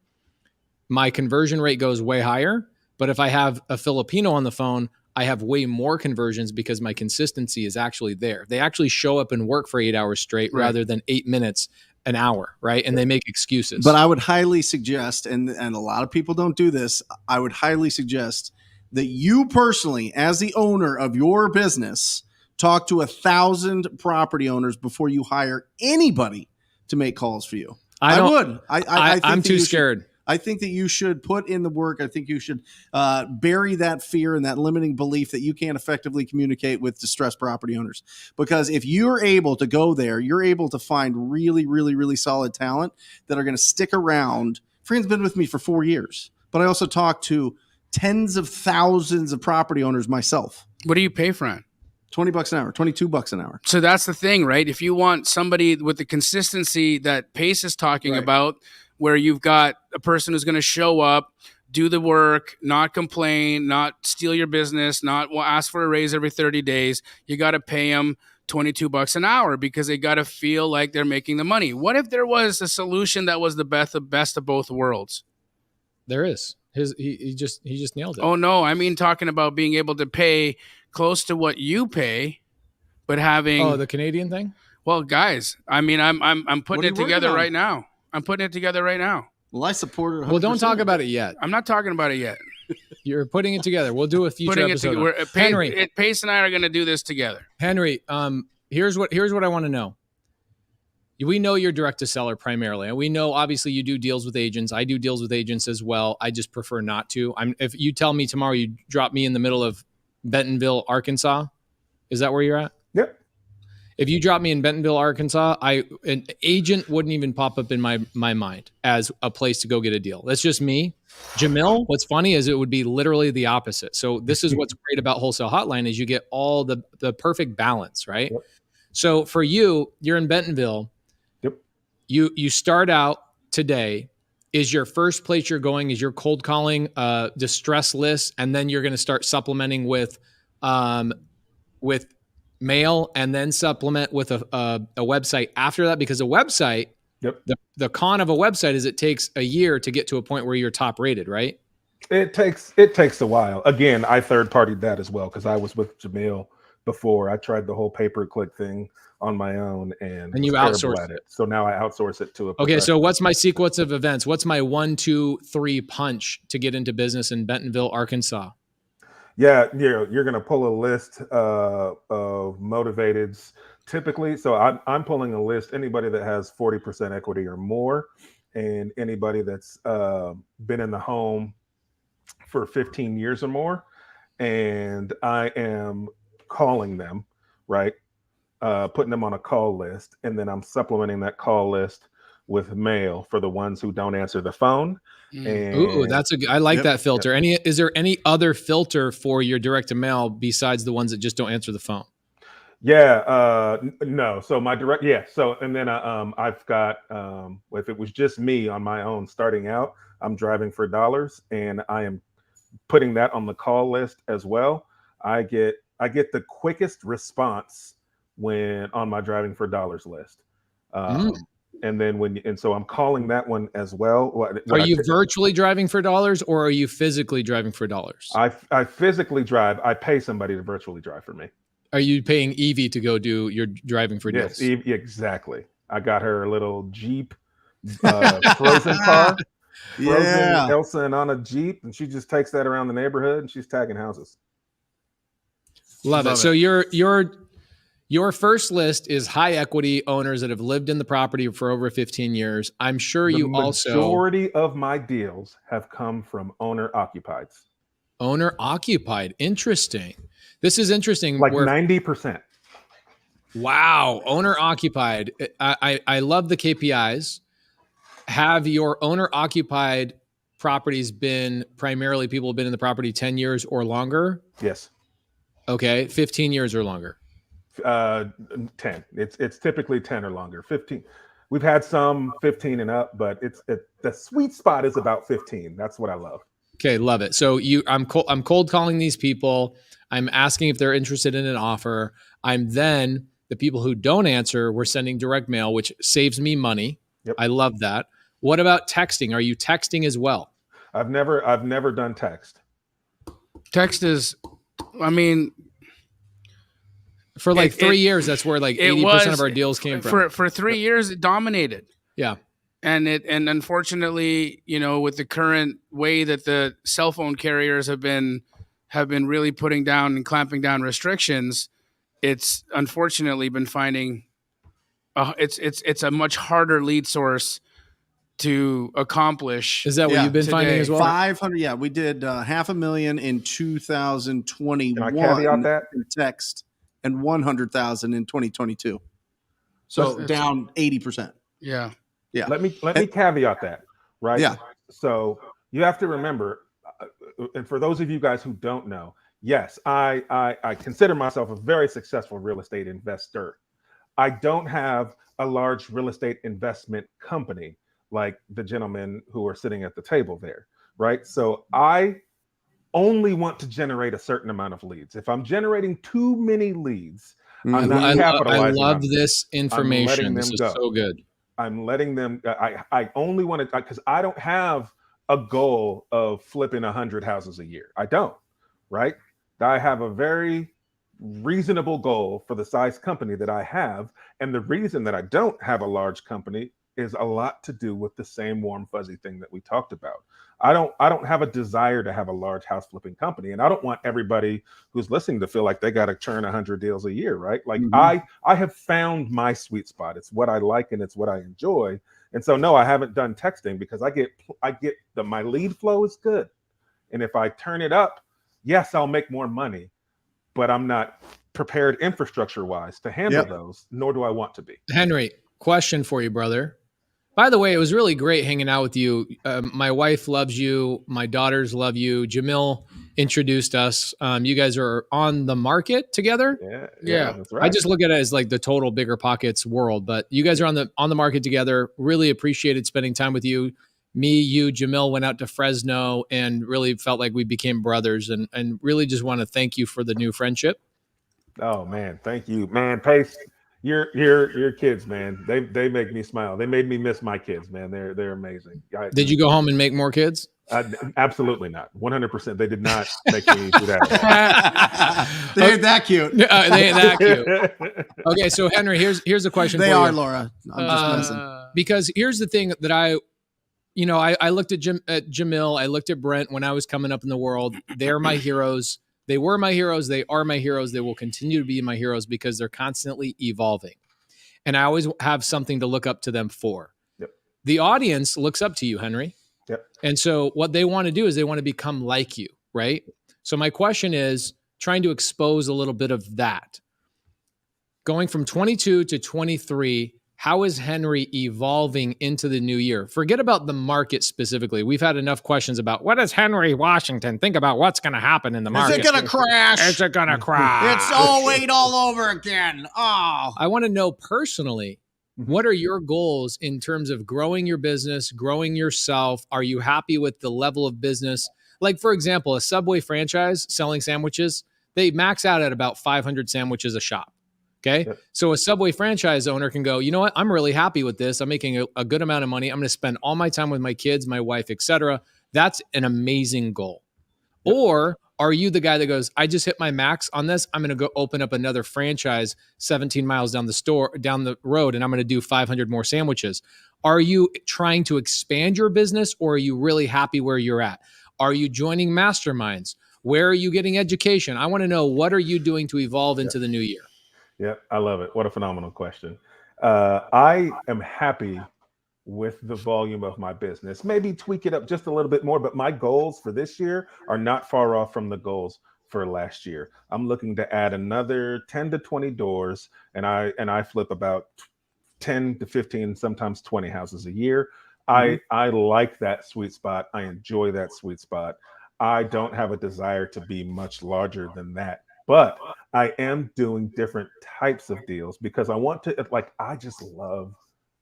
my conversion rate goes way higher. But if I have a Filipino on the phone, I have way more conversions because my consistency is actually there. They actually show up and work for 8 hours straight rather than 8 minutes an hour, right? And they make excuses. But I would highly suggest, and a lot of people don't do this, I would highly suggest that you personally, as the owner of your business, talk to 1,000 property owners before you hire anybody to make calls for you. I would. I'm too scared. I think that you should put in the work. I think you should bury that fear and that limiting belief that you can't effectively communicate with distressed property owners. Because if you're able to go there, you're able to find really, really, really solid talent that are going to stick around. Fran's been with me for 4 years, but I also talked to tens of thousands of property owners myself. What do you pay, Fran? $20 an hour, $22 an hour. So that's the thing, right? If you want somebody with the consistency that Pace is talking about, where you've got a person who's going to show up, do the work, not complain, not steal your business, not ask for a raise every 30 days, you got to pay them $22 an hour because they got to feel like they're making the money. What if there was a solution that was the best of both worlds? There is. He just nailed it. Oh no, I mean talking about being able to pay close to what you pay, but having the Canadian thing. Well, guys, I mean, I'm putting it together right now. Well, I support it 100%. Well, don't talk about it yet. I'm not talking about it yet. You're putting it together. We'll do a future episode. Henry, Pace and I are going to do this together. Henry, here's what I want to know. We know you're direct to seller primarily, and we know obviously you do deals with agents. I do deals with agents as well. I just prefer not to. If you tell me tomorrow you drop me in the middle of Bentonville, Arkansas, is that where you're at? Yep. If you drop me in Bentonville, Arkansas, an agent wouldn't even pop up in my mind as a place to go get a deal. That's just me. Jamil, what's funny is it would be literally the opposite. So this is what's great about Wholesale Hotline is you get all the perfect balance, right? Yep. So for you're in Bentonville. Yep. You start out today. Is your first place you're going is you're cold calling distress lists, and then you're going to start supplementing with mail, and then supplement with a website after that, because a website, the con of a website is it takes a year to get to a point where you're top rated, right? It takes a while. Again, I third-partied that as well because I was with Jamil before. I tried the whole pay-per-click thing on my own and you outsourced it. So now I outsource it to a Okay, so what's my sequence of events? What's my 1, 2, 3 punch to get into business in Bentonville, Arkansas? Yeah, you're going to pull a list of motivateds typically. So I'm pulling a list, anybody that has 40% equity or more, and anybody that's been in the home for 15 years or more. And I am calling them, right? Putting them on a call list. And then I'm supplementing that call list with mail for the ones who don't answer the phone. And ooh, I like that filter. Is there any other filter for your direct to mail besides the ones that just don't answer the phone? Yeah, no. So my direct, yeah. So, and then I've got, if it was just me on my own starting out, I'm driving for dollars, and I am putting that on the call list as well. I get the quickest response when on my driving for dollars list. And then so I'm calling that one as well. Are you virtually driving for dollars, or are you physically driving for dollars? I physically drive. I pay somebody to virtually drive for me. Are you paying Evie to go do your driving for deals? Yes, exactly. I got her a little Jeep frozen car. Frozen Elsa on a Jeep, and she just takes that around the neighborhood and she's tagging houses. Love it. So your first list is high equity owners that have lived in the property for over 15 years. I'm sure the majority of my deals have come from owner occupieds. Owner occupied. Interesting. This is interesting. Like where 90%. Wow, owner occupied. I love the KPIs. Have your owner occupied properties been primarily people have been in the property 10 years or longer? Yes. Okay, 15 years or longer. 10. It's typically 10 or longer. 15. We've had some 15 and up, but the sweet spot is about 15. That's what I love. Okay, love it. So I'm cold calling these people. I'm asking if they're interested in an offer. The people who don't answer, we're sending direct mail, which saves me money. Yep. I love that. What about texting? Are you texting as well? I've never done text. Text is, I mean, for like 3 years, that's where like 80% of our deals came from. For 3 years, it dominated. Yeah. And unfortunately, with the current way that the cell phone carriers have been really putting down and clamping down restrictions, it's unfortunately been finding it's a much harder lead source to accomplish. Is that what you've been finding as well? 500. Yeah, we did $500,000 in 2021. Can I caveat that? In text, and 100,000 in 2022. So down 80%. Yeah. Yeah. Let me caveat that, right? Yeah. So you have to remember, and for those of you guys who don't know, yes, I consider myself a very successful real estate investor. I don't have a large real estate investment company like the gentlemen who are sitting at the table there, right? So I only want to generate a certain amount of leads. If I'm generating too many leads, I'm not capitalizing. I love this information. This is so good. I'm letting them, I only want to, because I don't have a goal of flipping 100 houses a year. I don't, right? I have a very reasonable goal for the size company that I have. And the reason that I don't have a large company is a lot to do with the same warm fuzzy thing that we talked about. I don't have a desire to have a large house flipping company, and I don't want everybody who's listening to feel like they got to churn 100 deals a year, right? Like I have found my sweet spot. It's what I like and it's what I enjoy. And so no, I haven't done texting because my lead flow is good. And if I turn it up, yes, I'll make more money, but I'm not prepared infrastructure wise to handle those, nor do I want to be. Henry, question for you, brother. By the way, it was really great hanging out with you. My wife loves you. My daughters love you. Jamil introduced us. You guys are on the market together. Yeah, that's right. I just look at it as like the total BiggerPockets world, but you guys are on the market together. Really appreciated spending time with you. Me, you, Jamil went out to Fresno and really felt like we became brothers, and really just want to thank you for the new friendship. Oh man, thank you, man. Pace. Your kids, man. They make me smile. They made me miss my kids, man. They're amazing. Did you go home and make more kids? Absolutely not. 100%. They did not make me do that. They ain't that cute. They ain't that cute. Okay, so Henry, here's a question. They for are, you. Laura. I'm just messing. Because here's the thing that I looked at Jamil. I looked at Brent when I was coming up in the world. They're my heroes. They were my heroes. They are my heroes. They will continue to be my heroes because they're constantly evolving. And I always have something to look up to them for. Yep. The audience looks up to you, Henry. Yep. And so what they want to do is they want to become like you, right? So my question is trying to expose a little bit of that. Going from 22 to 23, how is Henry evolving into the new year? Forget about the market specifically. We've had enough questions about what does Henry Washington think about what's going to happen in the market? Is it going to crash? Is it going to crash? It's 08 all over again. Oh. I want to know personally, what are your goals in terms of growing your business, growing yourself? Are you happy with the level of business? Like, for example, a Subway franchise selling sandwiches, they max out at about 500 sandwiches a shop. Okay. Yep. So a Subway franchise owner can go, you know what? I'm really happy with this. I'm making a good amount of money. I'm going to spend all my time with my kids, my wife, etc. That's an amazing goal. Yep. Or are you the guy that goes, I just hit my max on this. I'm going to go open up another franchise 17 miles down the road, and I'm going to do 500 more sandwiches. Are you trying to expand your business, or are you really happy where you're at? Are you joining masterminds? Where are you getting education? I want to know, what are you doing to evolve into the new year? Yeah, I love it. What a phenomenal question. I am happy with the volume of my business. Maybe tweak it up just a little bit more, but my goals for this year are not far off from the goals for last year. I'm looking to add another 10 to 20 doors, and I flip about 10 to 15, sometimes 20 houses a year. I like that sweet spot. I enjoy that sweet spot. I don't have a desire to be much larger than that, but I am doing different types of deals because I want to, I just love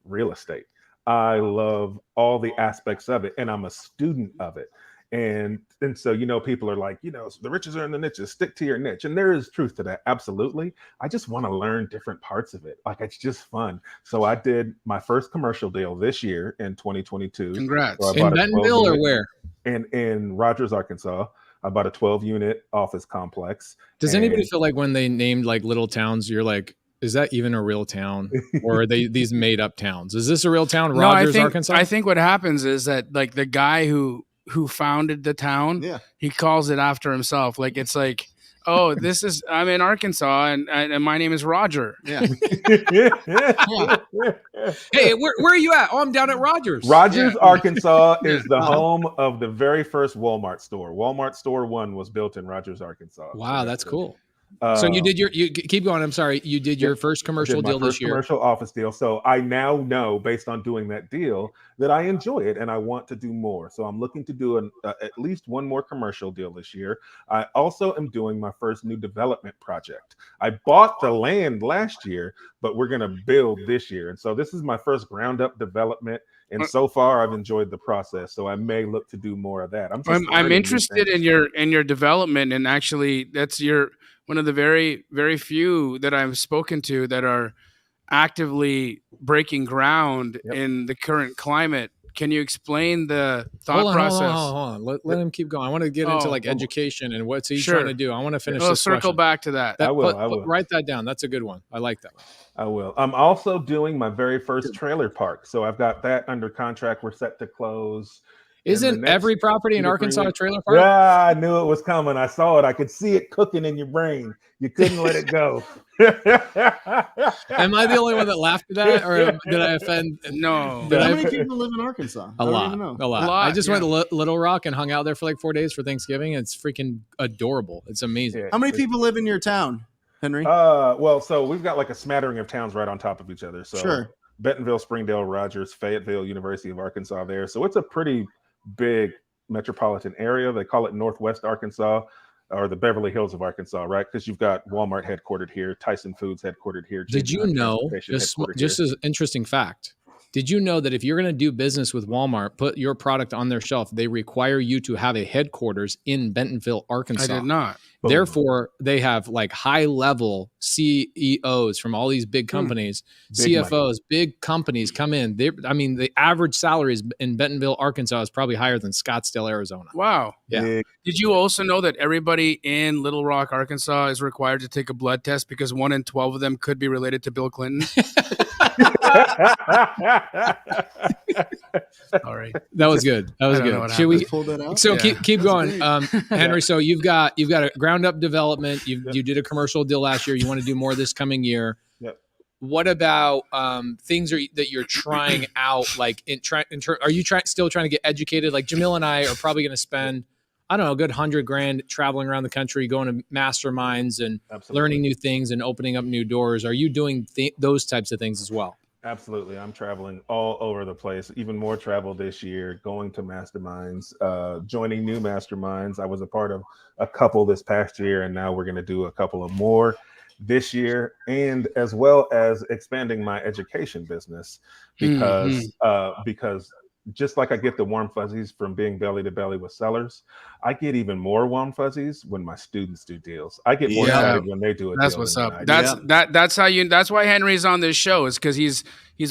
real estate. I love all the aspects of it, and I'm a student of it. And so, people are like, the riches are in the niches, stick to your niche. And there is truth to that. Absolutely. I just want to learn different parts of it. It's just fun. So I did my first commercial deal this year in 2022. Congrats. So In Bentonville or where? In Rogers, Arkansas. I bought a 12-unit office complex. Does anybody feel like when they named like little towns, you're like, is that even a real town, or are they these made up towns? Is this a real town, Rogers, Arkansas? I think what happens is that like the guy who founded the town, he calls it after himself. Like it's like, oh, I'm in Arkansas and my name is Roger. Yeah. Hey, where are you at? Oh, I'm down at Rogers. Rogers, Arkansas is the home of the very first Walmart store. Walmart store 1 was built in Rogers, Arkansas. Wow, that's cool. So you did you keep going. I'm sorry. You did your first commercial deal this year. Commercial office deal. So I now know, based on doing that deal, that I enjoy it and I want to do more. So I'm looking to do at least one more commercial deal this year. I also am doing my first new development project. I bought the land last year, but we're going to build this year. And so this is my first ground up development. And so far, I've enjoyed the process. So I may look to do more of that. I'm interested in your development, and actually, that's one of the very, very few that I've spoken to that are actively breaking ground in the current climate. Can you explain the thought process? Hold on. Let him keep going. I want to get into education and what's he trying to do. I want to finish this circle question. back to that. I will. Write that down. That's a good one. I like that one. I will. I'm also doing my very first trailer park. So I've got that under contract. We're set to close. Isn't every property in Arkansas a trailer park? Yeah, I knew it was coming. I saw it. I could see it cooking in your brain. You couldn't let it go. Am I the only one that laughed at that, or did I offend? No. How many people live in Arkansas? A lot. I just went to Little Rock and hung out there for like 4 days for Thanksgiving. It's freaking adorable. It's amazing. How many people live in your town, Henry? So we've got like a smattering of towns right on top of each other. So sure. Bentonville, Springdale, Rogers, Fayetteville, University of Arkansas there. So it's a pretty big metropolitan area. They call it Northwest Arkansas, or the Beverly Hills of Arkansas, right? Because you've got Walmart headquartered here, Tyson Foods headquartered here. Did you know, just as an interesting fact, did you know that if you're going to do business with Walmart, put your product on their shelf, they require you to have a headquarters in Bentonville, Arkansas? I did not. Therefore, they have like high-level CEOs from all these big companies, CFOs, big companies come in. The average salaries in Bentonville, Arkansas is probably higher than Scottsdale, Arizona. Wow. Yeah. Did you also know that everybody in Little Rock, Arkansas is required to take a blood test because 1 in 12 of them could be related to Bill Clinton? All right. That was good. Should we pull that out? So keep going, Henry. So you've got a ground up development. You did a commercial deal last year. You want to do more this coming year. Yep. What about things that you're trying out? Like, are you still trying to get educated? Like Jamil and I are probably going to spend, I don't know, a good $100,000 traveling around the country, going to masterminds and learning new things and opening up new doors. Are you doing those types of things as well? Absolutely. I'm traveling all over the place, even more travel this year, going to masterminds, joining new masterminds. I was a part of a couple this past year, and now we're going to do a couple of more this year, and as well as expanding my education business because just like I get the warm fuzzies from being belly to belly with sellers, I get even more warm fuzzies when my students do deals. I get more excited when they do a deal. That's what's up. That's why Henry's on this show, is because he's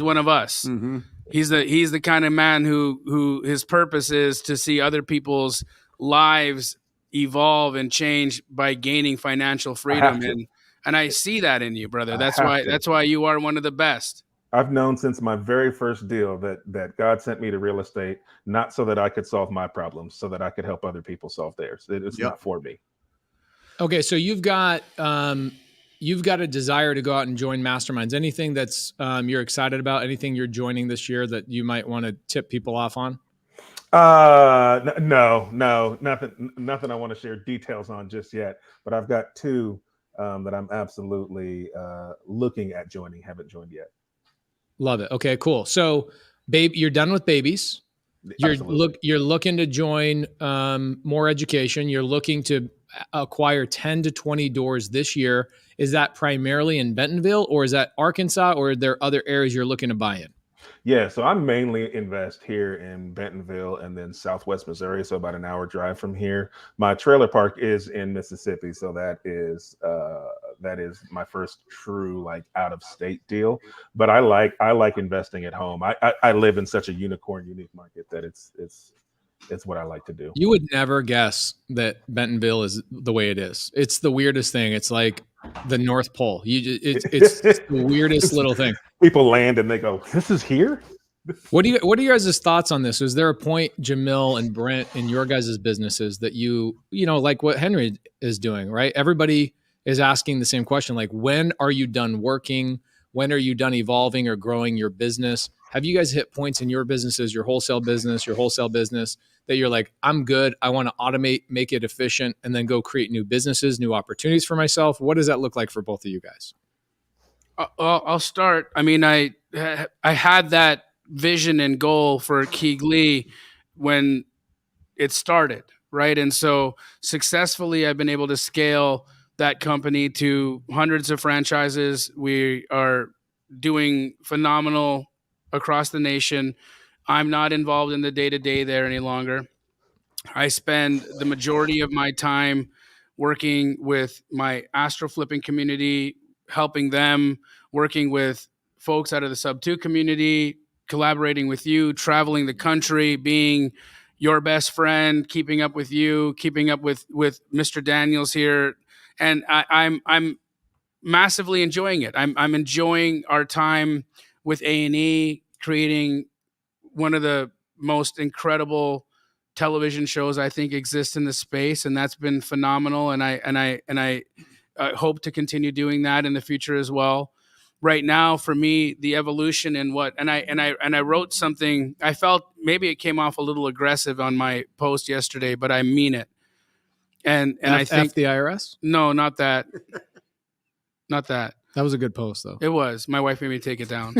one of us. Mm-hmm. He's the kind of man who his purpose is to see other people's lives evolve and change by gaining financial freedom. And I see that in you, brother. That's why you are one of the best. I've known since my very first deal that God sent me to real estate, not so that I could solve my problems, so that I could help other people solve theirs. It's not for me. Okay, so you've got a desire to go out and join masterminds. Anything that's you're excited about? Anything you're joining this year that you might want to tip people off on? No, nothing I want to share details on just yet. But I've got two that I'm absolutely looking at joining. Haven't joined yet. Love it. Okay, cool. So, babe, you're done with babies. Absolutely. You're looking to join more education. You're looking to acquire 10 to 20 doors this year. Is that primarily in Bentonville, or is that Arkansas, or are there other areas you're looking to buy in? Yeah, so I mainly invest here in Bentonville and then Southwest Missouri, so about an hour drive from here. My trailer park is in Mississippi, so that is my first true like out of state deal. But I like investing at home. I live in such a unique market that it's what I like to do. You would never guess that Bentonville is the way it is. It's the weirdest thing. It's like the North Pole. It's the weirdest little thing. People land and they go, "This is here." What are your guys' thoughts on this? Is there a point, Jamil and Brent, in your guys' businesses that you know, like what Henry is doing, right? Everybody is asking the same question, like, when are you done working? When are you done evolving or growing your business? Have you guys hit points in your businesses, your wholesale business, that you're like, I'm good. I want to automate, make it efficient, and then go create new businesses, new opportunities for myself? What does that look like for both of you guys? I'll start. I mean, I had that vision and goal for Keeglee when it started, right? And so successfully, I've been able to scale that company to hundreds of franchises. We are doing phenomenal across the nation. I'm not involved in the day-to-day there any longer. I spend the majority of my time working with my astro flipping community, helping them, working with folks out of the sub 2 community, collaborating with you, traveling the country, being your best friend, keeping up with you, keeping up with Mr. Daniels here. And I'm massively enjoying it. I'm enjoying our time with A&E, creating one of the most incredible television shows I think exist in the space, and that's been phenomenal. And I hope to continue doing that in the future as well. Right now, for me, the evolution in what, and I wrote something. I felt maybe it came off a little aggressive on my post yesterday, but I mean it. And I think the IRS? No, not that. Not that. That was a good post, though. It was. My wife made me take it down.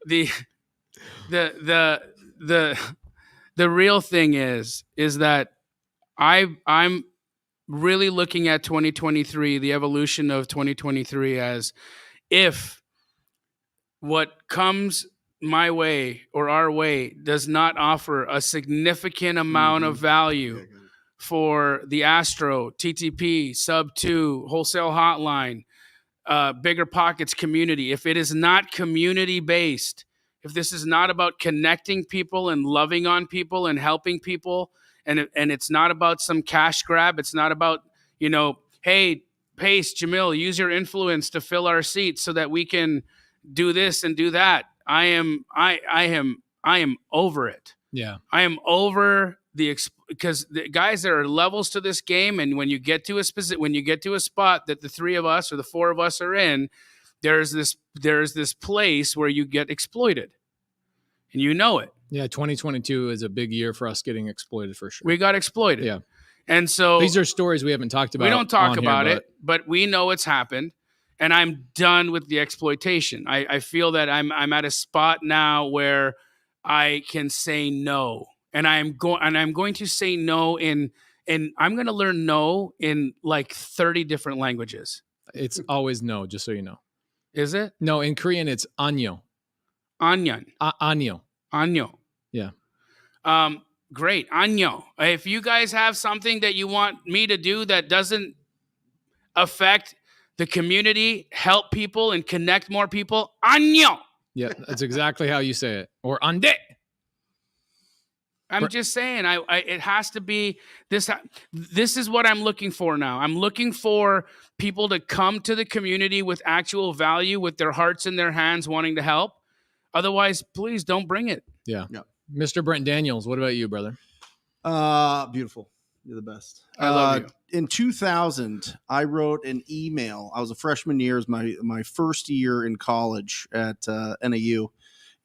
The real thing is that I'm really looking at 2023, the evolution of 2023, as if what comes my way or our way does not offer a significant amount of value for the Astro, TTP, Sub 2, Wholesale Hotline, BiggerPockets community, if it is not community based, if this is not about connecting people and loving on people and helping people, and it's not about some cash grab, it's not about, hey, Pace, Jamil, use your influence to fill our seats so that we can do this and do that. I am over it. Yeah, I am over because guys, there are levels to this game, and when you get to a spot that the three of us or the four of us are in, there's this place where you get exploited, and you know it. Yeah, 2022 is a big year for us getting exploited for sure. We got exploited. Yeah, and so these are stories we haven't talked about. We don't talk about it, but we know it's happened, and I'm done with the exploitation. I feel that I'm at a spot now where I can say no. And I'm going to say no and I'm going to learn no in like 30 different languages. It's always no, just so you know. Is it? No, in Korean it's annyeong. Annyeong. Annyeong. Annyeong. Yeah. Great. Annyeong. If you guys have something that you want me to do that doesn't affect the community, help people and connect more people, annyeong. Yeah, that's exactly how you say it. Or ande. I'm just saying, it has to be this. This is what I'm looking for now. I'm looking for people to come to the community with actual value, with their hearts in their hands, wanting to help. Otherwise, please don't bring it. Yeah. Mr. Brent Daniels, what about you, brother? Beautiful. You're the best. I love you. In 2000, I wrote an email. I was a freshman year. It was my first year in college at NAU.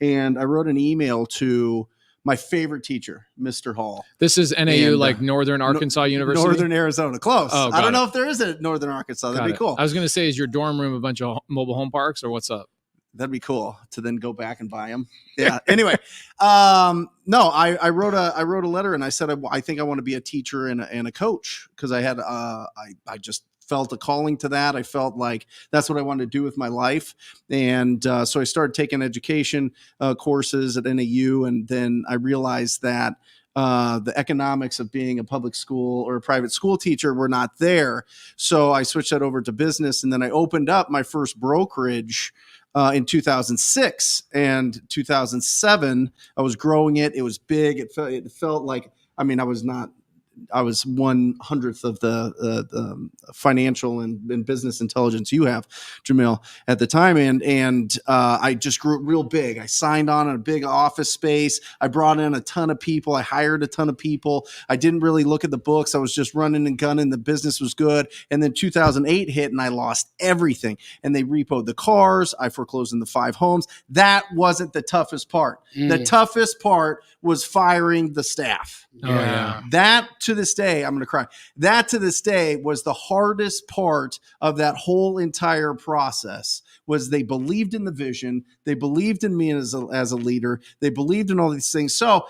And I wrote an email to my favorite teacher, Mr. Hall. This is NAU, And, like Northern Arkansas University? Northern Arizona. Close. Oh, I don't got know if there is a Northern Arkansas. That'd Got be it. cool. I was going to say, is your dorm room a bunch of mobile home parks or what's up? That'd be cool to then go back and buy them. Yeah. Anyway, no, I wrote a letter and I said, I think I want to be a teacher and a coach, because I had, I just felt a calling to that. I felt like that's what I wanted to do with my life. And so I started taking education courses at NAU. And then I realized that the economics of being a public school or a private school teacher were not there. So I switched that over to business. And then I opened up my first brokerage in 2006 and 2007. I was growing it. It was big. It felt like, I mean, I was 1/100th of the financial and business intelligence you have, Jamil, at the time. And I just grew real big. I signed on a big office space. I brought in a ton of people. I hired a ton of people. I didn't really look at the books. I was just running and gunning. The business was good. And then 2008 hit and I lost everything. And they repoed the cars. I foreclosed in the 5 homes. That wasn't the toughest part. The toughest part was firing the staff. Oh, yeah. That to this day, I'm going to cry. That to this day was the hardest part of that whole entire process. Was they believed in the vision. They believed in me as a leader. They believed in all these things. So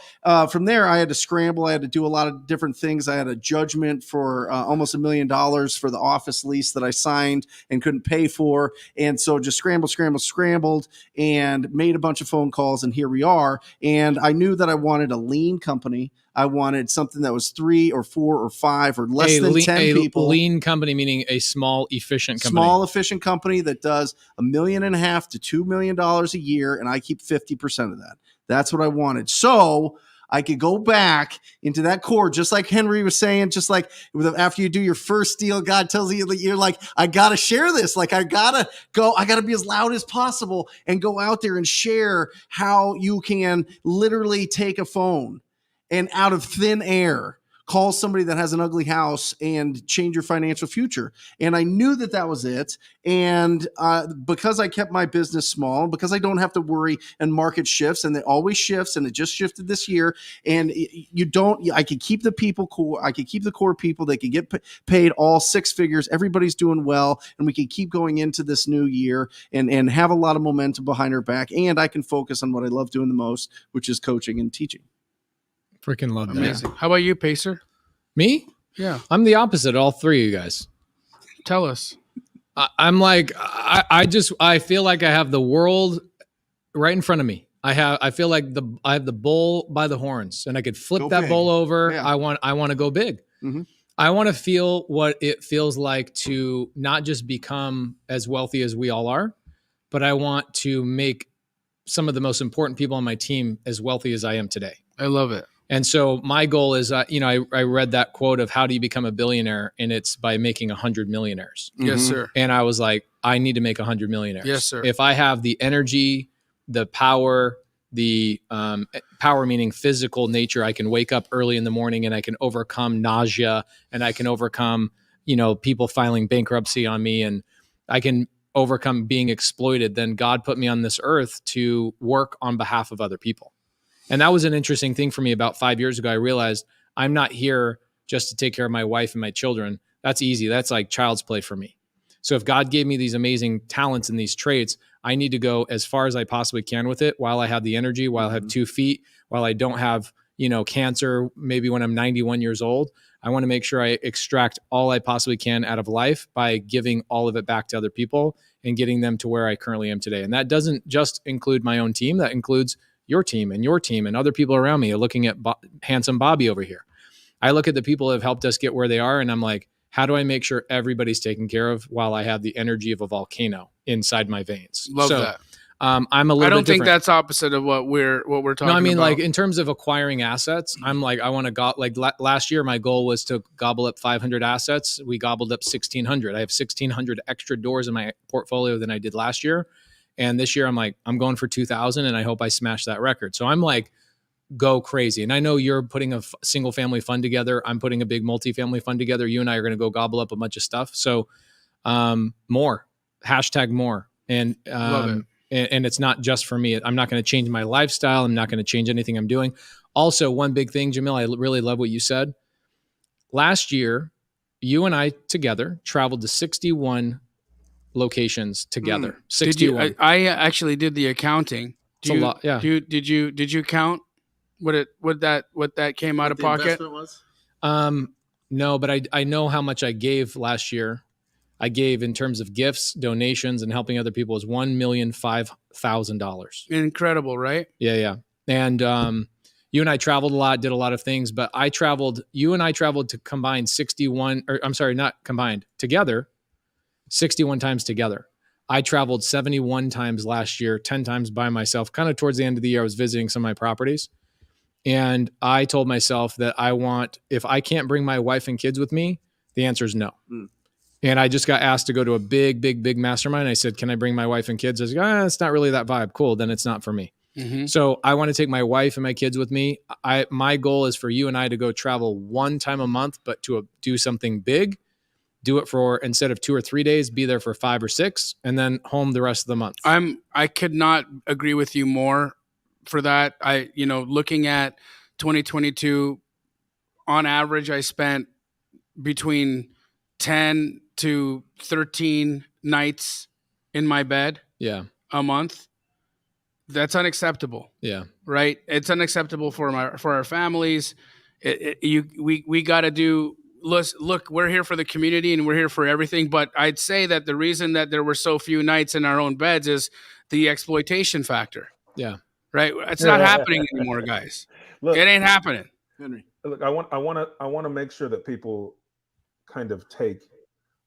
from there, I had to scramble. I had to do a lot of different things. I had a judgment for almost $1 million for the office lease that I signed and couldn't pay for. And so just scrambled and made a bunch of phone calls. And here we are. And I knew that I wanted a lean company. I wanted something that was 3 or 4 or 5 or less than 10 people. A lean company, meaning a small, efficient company. Small, efficient company that does $1.5 million to $2 million a year, and I keep 50% of that. That's what I wanted. So I could go back into that core, just like Henry was saying, just like after you do your first deal, God tells you that you're like, I got to share this. Like, I got to be as loud as possible and go out there and share how you can literally take a phone and out of thin air, call somebody that has an ugly house and change your financial future. And I knew that was it. And because I kept my business small, because I don't have to worry and market shifts, and it always shifts, and it just shifted this year. And I could keep the people core. I could keep the core people. They could get paid all 6 figures. Everybody's doing well. And we can keep going into this new year and have a lot of momentum behind our back. And I can focus on what I love doing the most, which is coaching and teaching. Freaking love that. Amazing. How about you, Pacer? Me? Yeah. I'm the opposite of all 3 of you guys. Tell us. I'm like, I feel like I have the world right in front of me. I feel like I have the bull by the horns, and I could flip that bull over. Yeah. I want to go big. Mm-hmm. I want to feel what it feels like to not just become as wealthy as we all are, but I want to make some of the most important people on my team as wealthy as I am today. I love it. And so my goal is, I read that quote of how do you become a billionaire? And it's by making 100 millionaires. Yes, sir. And I was like, I need to make 100 millionaires. Yes, sir. If I have the energy, the power, power meaning physical nature, I can wake up early in the morning and I can overcome nausea, and I can overcome, people filing bankruptcy on me, and I can overcome being exploited. Then God put me on this earth to work on behalf of other people. And that was an interesting thing for me. About 5 years ago, I realized I'm not here just to take care of my wife and my children. That's easy. That's like child's play for me. So if God gave me these amazing talents and these traits, I need to go as far as I possibly can with it while I have the energy, while I have 2 feet, while I don't have, cancer, maybe when I'm 91 years old. I want to make sure I extract all I possibly can out of life by giving all of it back to other people and getting them to where I currently am today. And that doesn't just include my own team. That includes your team and other people around me. Looking at handsome Bobby over here. I look at the people that have helped us get where they are, and I'm like, how do I make sure everybody's taken care of while I have the energy of a volcano inside my veins? Love that. I'm a little bit I don't think different. that's opposite of what we're talking about. No, I mean, like in terms of acquiring assets, I'm like, I want to go, like last year, my goal was to gobble up 500 assets. We gobbled up 1,600. I have 1,600 extra doors in my portfolio than I did last year. And this year I'm like, I'm going for 2,000, and I hope I smash that record. So I'm like, go crazy. And I know you're putting a single family fund together. I'm putting a big multifamily fund together. You and I are going to go gobble up a bunch of stuff. So more, #more. And, Love it. and it's not just for me. I'm not going to change my lifestyle. I'm not going to change anything I'm doing. Also, one big thing, Jamil, I really love what you said. Last year, you and I together traveled to 61 locations together. 61. Did you, I actually did the accounting. It's a lot. Yeah. Did you count what that came out of the pocket? investment was? No, but I know how much I gave last year. I gave in terms of gifts, donations, and helping other people is $1,005,000. Incredible, right? Yeah. And you and I traveled a lot, did a lot of things, but you and I traveled to combine 61, or I'm sorry, not combined, together, 61 times together. I traveled 71 times last year, 10 times by myself. Kind of towards the end of the year, I was visiting some of my properties. And I told myself that if I can't bring my wife and kids with me, the answer is no. And I just got asked to go to a big mastermind. I said, can I bring my wife and kids? I was like, it's not really that vibe. Cool. Then it's not for me. Mm-hmm. So I want to take my wife and my kids with me. My goal is for you and I to go travel one time a month, but to do something big, do it for, instead of 2 or 3 days, be there for 5 or 6, and then home the rest of the month. I could not agree with you more for that. Looking at 2022, on average, I spent between 10 to 13 nights in my bed a month. That's unacceptable. Yeah. Right. It's unacceptable for our families. We got to do, look, we're here for the community and we're here for everything. But I'd say that the reason that there were so few nights in our own beds is the exploitation factor. Yeah. Right. It's not happening anymore, guys. Look, it ain't happening. Henry. Look, I want to make sure that people kind of take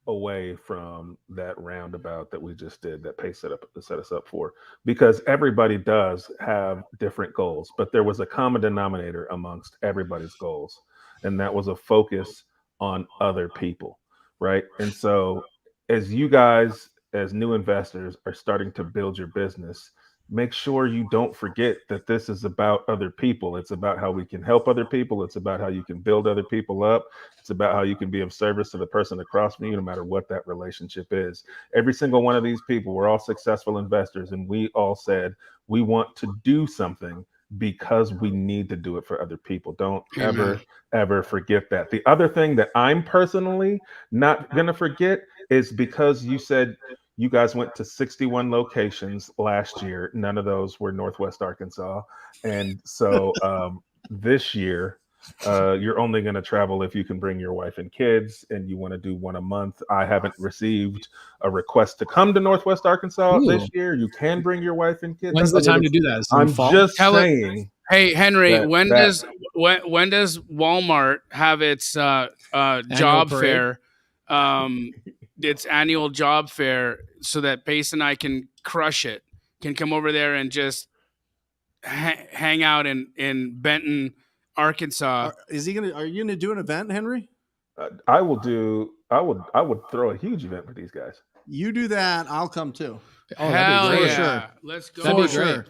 away from that roundabout that we just did, that Pace set us up for, because everybody does have different goals, but there was a common denominator amongst everybody's goals, and that was a focus on other people, right? And so as you guys, as new investors, are starting to build your business, make sure you don't forget that this is about other people. It's about how we can help other people. It's about how you can build other people up. It's about how you can be of service to the person across from you, no matter what that relationship is. Every single one of these people, we're all successful investors, and we all said we want to do something because we need to do it for other people. Don't ever forget that. The other thing that I'm personally not going to forget is, because you said you guys went to 61 locations last year. None of those were Northwest Arkansas. And so this year, you're only going to travel if you can bring your wife and kids, and you want to do one a month. I haven't received a request to come to Northwest Arkansas this year. You can bring your wife and kids. When's the time to do that? I'm just saying. Hey, Henry, when does Walmart have its job fair? Its annual job fair, so that Pace and I can crush it, can come over there and just hang out in Benton, Arkansas. Are you gonna do an event, Henry? I would throw a huge event for these guys. You do that, I'll come too. Oh, hell yeah! Sure. Let's go. That'd be great.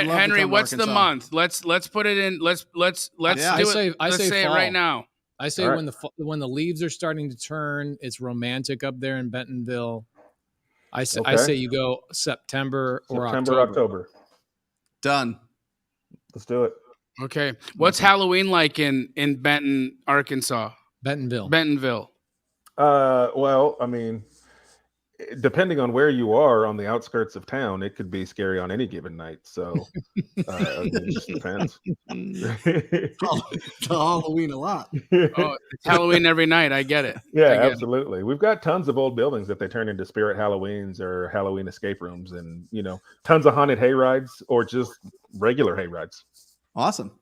Henry, what's the month? Let's put it in. Let's do it. Let's say it right now. I say when the leaves are starting to turn, it's romantic up there in Bentonville. I say you go September or October. Done. Let's do it. Okay. What's Halloween like in Benton, Arkansas? Bentonville. Well, I mean, depending on where you are on the outskirts of town, it could be scary on any given night. So it just depends. It's Halloween a lot. Oh, it's Halloween every night. I get it. Yeah, absolutely. We've got tons of old buildings that they turn into spirit Halloweens or Halloween escape rooms, and tons of haunted hay rides or just regular hay rides. Awesome.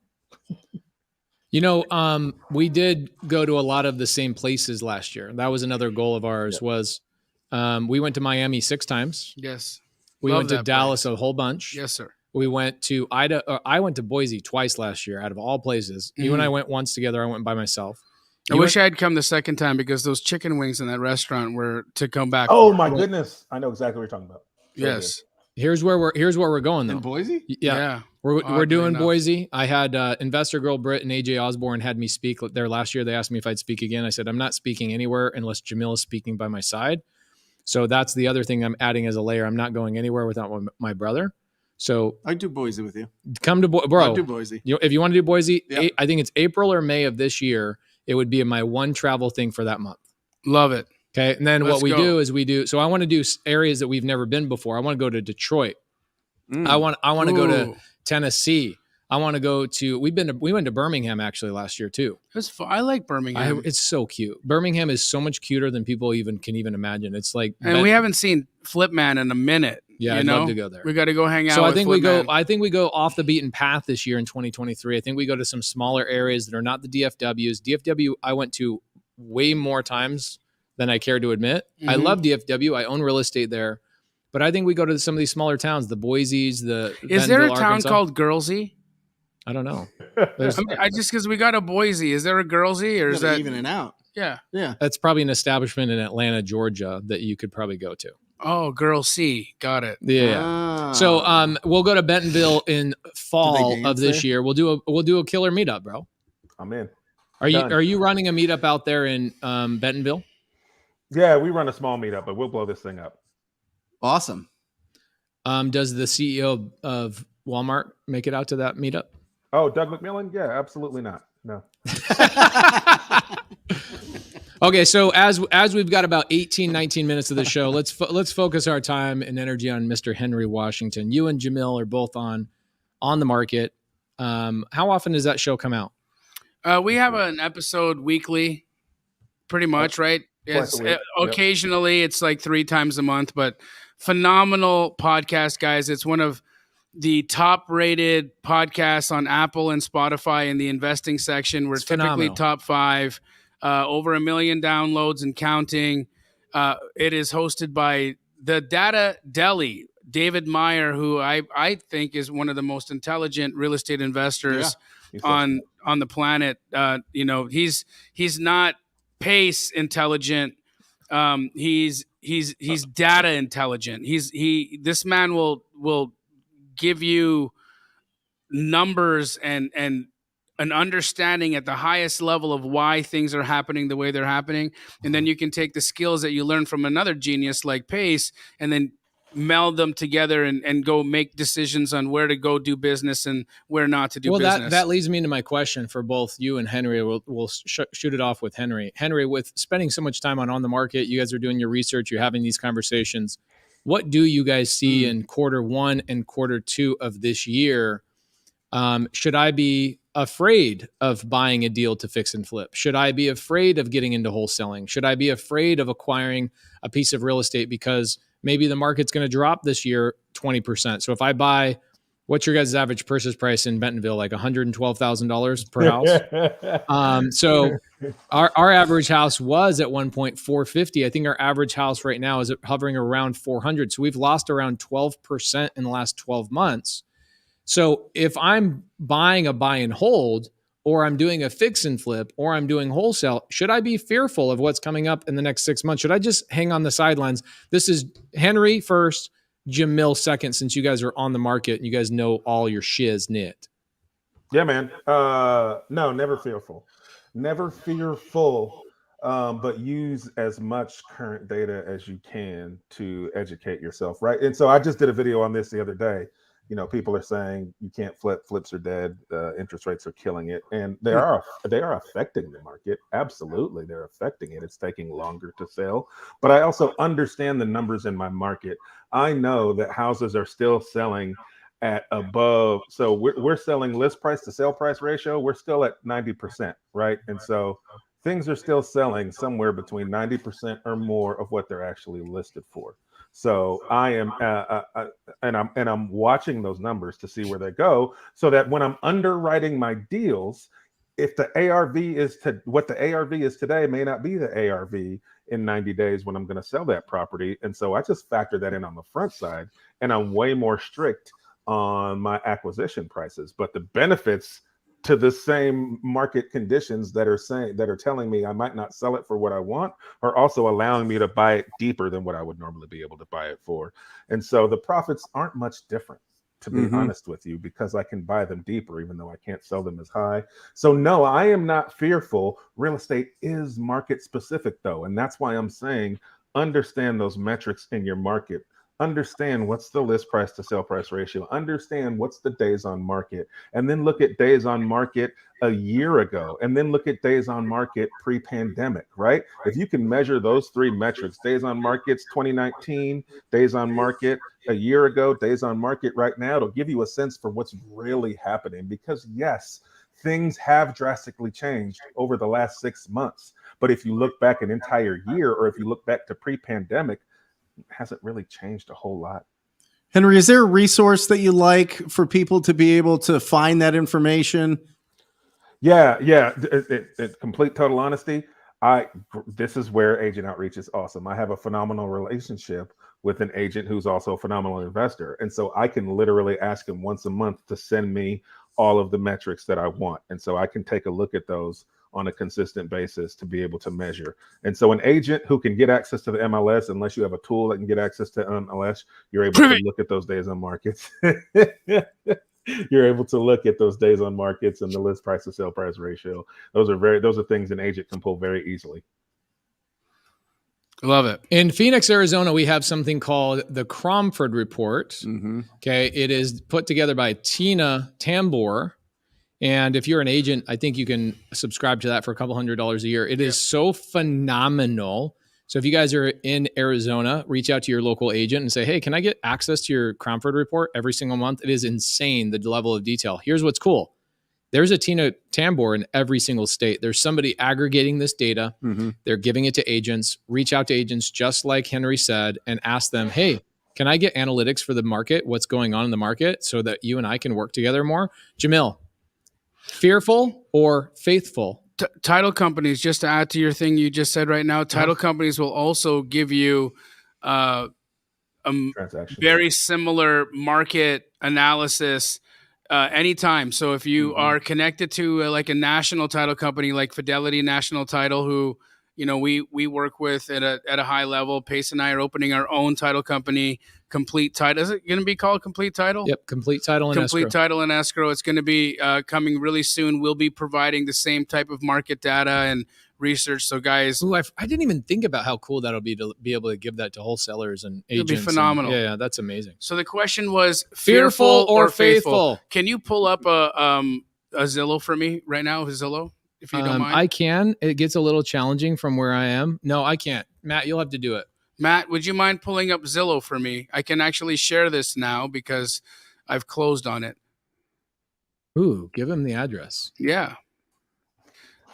We did go to a lot of the same places last year. That was another goal of ours. Was we went to Miami 6 times. Yes. We went to Dallas a whole bunch. Yes, sir. We went to I went to Boise twice last year, out of all places. Mm-hmm. You and I went once together. I went by myself. I wish I had come the second time, because those chicken wings in that restaurant were to come back. Oh my goodness. I know exactly what you're talking about. Yes. Here's where we're going, though. In Boise? Yeah. We're doing Boise. I had investor girl Britt and AJ Osborne had me speak there last year. They asked me if I'd speak again. I said, I'm not speaking anywhere unless Jamil is speaking by my side. So that's the other thing I'm adding as a layer. I'm not going anywhere without my brother. So I do Boise with you. come to I bro. do Boise. If you want to do Boise, Yep. I think it's April or May of this year. It would be my one travel thing for that month. Love it. Okay. And then Let's what we go. do is so I want to do areas that we've never been before. I want to go to Detroit. Mm. I want to go to Ooh. Tennessee. I want to go to, we went to Birmingham actually last year too. That's fun. I like Birmingham. It's so cute. Birmingham is so much cuter than people can even imagine. It's like, and we haven't seen Flipman in a minute. Yeah, you I'd know? love to go there. We got to go hang out. So with I think Flipman. I think we go off the beaten path this year in 2023. I think we go to some smaller areas that are not the DFWs. DFW I went to way more times than I care to admit. I Mhm. love DFW. I own real estate there. But I think we go to some of these smaller towns, the Boise's, Is there a Bentonville, town Arkansas. called Girlsy? I don't know. I just because we got a Boise. Is there a Girlsy or is Gotta that even it out? yeah? Yeah. That's probably an establishment in Atlanta, Georgia that you could probably go to. Oh, Girl C. Got it. Yeah. Ah. So we'll go to Bentonville in fall dance of this there? year. We'll do a killer meetup, bro. I'm in. Are Done. you running a meetup out there in Bentonville? Yeah, we run a small meetup, but we'll blow this thing up. Awesome. Does the CEO of Walmart make it out to that meetup? Oh, Doug McMillan? Yeah, absolutely not. No. Okay, so as we've got about 18, 19 minutes of the show, let's focus our time and energy on Mr. Henry Washington. You and Jamil are both on the market. How often does that show come out? We have an episode weekly, pretty much, right? Twice a week. Yep. Occasionally, it's like 3 times a month, but phenomenal podcast, guys. It's one of the top-rated podcasts on Apple and Spotify in the investing section. We're It's typically phenomenal. top 5, over 1 million downloads and counting. It is hosted by the Data Deli, David Meyer, who I think is one of the most intelligent real estate investors He's so on the planet. He's not pace intelligent. He's data intelligent. This man will give you numbers and an understanding at the highest level of why things are happening the way they're happening. And then you can take the skills that you learn from another genius like Pace and then meld them together and go make decisions on where to go do business and where not to do business. That leads me into my question for both you and Henry. We'll shoot it off with Henry. Henry, with spending so much time on the market, you guys are doing your research, you're having these conversations. What do you guys see in quarter 1 and quarter 2 of this year? Should I be afraid of buying a deal to fix and flip? Should I be afraid of getting into wholesaling? Should I be afraid of acquiring a piece of real estate because maybe the market's going to drop this year 20%? So if I buy, what's your guys' average purchase price in Bentonville? Like $112,000 per house. So our average house was at one point 450. I think our average house right now is hovering around 400. So we've lost around 12% in the last 12 months. So if I'm buying a buy and hold, or I'm doing a fix and flip, or I'm doing wholesale, should I be fearful of what's coming up in the next 6 months? Should I just hang on the sidelines? This is Henry first, Jamil second, since you guys are on the market and you guys know all your shiz knit. Yeah, man. No, never fearful. Never fearful, but use as much current data as you can to educate yourself, right? And so I just did a video on this the other day. You know, people are saying you can't flip, flips are dead, interest rates are killing it, and they are affecting the market. Absolutely, they're affecting it. It's taking longer to sell, but I also understand the numbers in my market. I know that houses are still selling at above. So we're selling list price to sale price ratio. We're still at 90%, right? And so things are still selling somewhere between 90% or more of what they're actually listed for. So I am, and I'm watching those numbers to see where they go, so that when I'm underwriting my deals, if the ARV is to what the ARV is today may not be the ARV in 90 days when I'm going to sell that property. And so I just factor that in on the front side, and I'm way more strict on my acquisition prices. But the benefits to the same market conditions that are telling me I might not sell it for what I want are also allowing me to buy it deeper than what I would normally be able to buy it for. And so the profits aren't much different, to be honest with you, because I can buy them deeper, even though I can't sell them as high. So no, I am not fearful. Real estate is market specific though. And that's why I'm saying, understand those metrics in your market. understand what's the list price to sale price ratio, understand what's the days on market, and then look at days on market a year ago, and then look at days on market pre-pandemic, right? If you can measure those three metrics, days on markets 2019, days on market a year ago, days on market right now, it'll give you a sense for what's really happening. Because yes, things have drastically changed over the last 6 months. But if you look back an entire year, or if you look back to pre-pandemic, it hasn't really changed a whole lot. Henry, is there a resource that you like for people to be able to find that information? Yeah. Complete total honesty, this is where agent outreach is awesome. I have a phenomenal relationship with an agent who's also a phenomenal investor. And so I can literally ask him once a month to send me all of the metrics that I want. And so I can take a look at those on a consistent basis to be able to measure. And so an agent who can get access to the MLS, unless you have a tool that can get access to MLS, you're able to look at those days on markets. You're able to look at those days on markets and the list price to sale price ratio. Those are things an agent can pull very easily. Love it. In Phoenix, Arizona, we have something called the Cromford Report. Mm-hmm. Okay. It is put together by Tina Tambor. And if you're an agent, I think you can subscribe to that for a couple $100s a year. It is so phenomenal. So if you guys are in Arizona, reach out to your local agent and say, hey, can I get access to your Cromford Report every single month? It is insane, the level of detail. Here's what's cool. There's a Tina Tambor in every single state. There's somebody aggregating this data. Mm-hmm. They're giving it to agents. Reach out to agents, just like Henry said, and ask them, hey, can I get analytics for the market? What's going on in the market so that you and I can work together more? Jamil, fearful or faithful? Title companies, just to add to your thing you just said right now, title companies will also give you a very similar market analysis anytime. So if you are connected to like a national title company like Fidelity National Title, who we work with at a high level, Pace and I are opening our own title company, Complete Title. Is it going to be called Complete Title? Yep, Complete Title and Escrow. Complete Title and Escrow. It's going to be coming really soon. We'll be providing the same type of market data and research. So guys, I didn't even think about how cool that'll be to be able to give that to wholesalers and agents. It'll be phenomenal. Yeah, that's amazing. So the question was fearful or faithful? Can you pull up a Zillow for me right now? Zillow, if you don't mind. I can. It gets a little challenging from where I am. No, I can't. Matt, you'll have to do it. Matt, would you mind pulling up Zillow for me? I can actually share this now because I've closed on it. Ooh, give him the address. Yeah.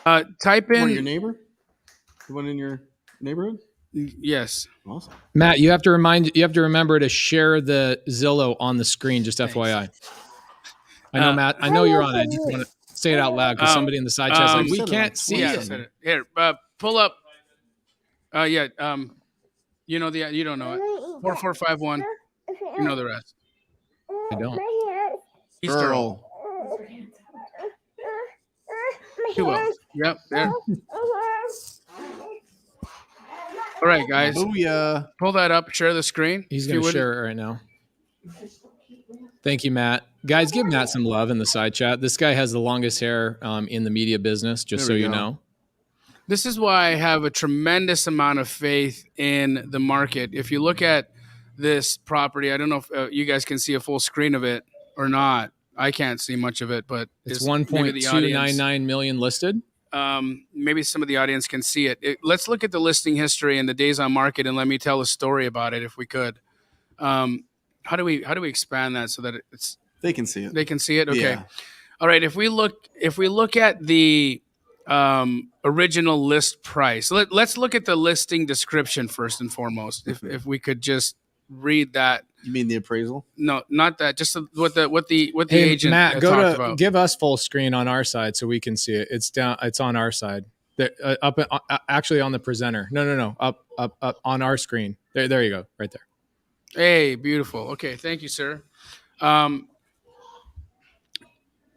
Type in your neighbor? The one in your neighborhood? Yes. Awesome. Matt, you have to remember to share the Zillow on the screen, just FYI. I know, Matt. I know you're on it. I just want to say it out loud because somebody in the side chat's like, we can't see it. Here, pull up. You know you don't know it. 4451. You know the rest. I don't. Earl. You will. Yep. There. All right, guys. Booyah. Pull that up. Share the screen. He's going to share it right now. Thank you, Matt. Guys, give Matt some love in the side chat. This guy has the longest hair in the media business, just so you know. This is why I have a tremendous amount of faith in the market. If you look at this property, I don't know if you guys can see a full screen of it or not. I can't see much of it, but it's 1.299 million listed. Maybe some of the audience can see it. Let's look at the listing history and the days on market, and let me tell a story about it if we could. How do we expand that so that they can see it? They can see it. Okay. Yeah. All right. If we look at the original list price, let's look at the listing description first and foremost. If we could just read that. You mean the appraisal? No, not that. Just what the agent Matt, talked about. Give us full screen on our side so we can see it. It's down. It's on our side. Up actually on the presenter. No. Up on our screen. There you go. Right there. Hey, beautiful. Okay, thank you, sir. And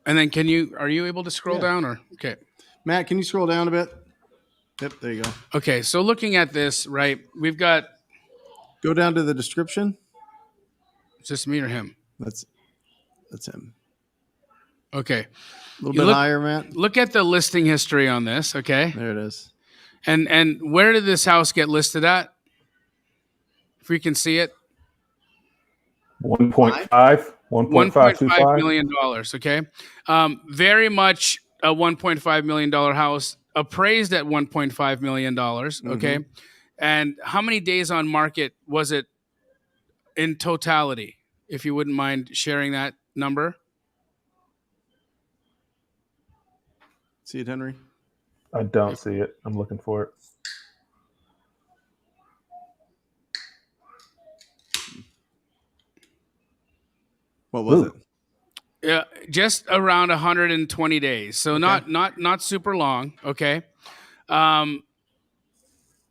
then are you able to scroll down or okay? Matt, can you scroll down a bit? Yep, there you go. Okay, so looking at this, right, we've got. Go down to the description. Is this me or him? That's him. Okay. A little bit higher, Matt. Look at the listing history on this, okay? There it is. And where did this house get listed at? If we can see it. $1.5 $1.5 million. Okay. Very much a $1.5 million house appraised at $1.5 million. Okay. And how many days on market was it in totality? If you wouldn't mind sharing that number. See it, Henry? I don't see it. I'm looking for it. What was it? Yeah, just around 120 days. So not super long. Okay.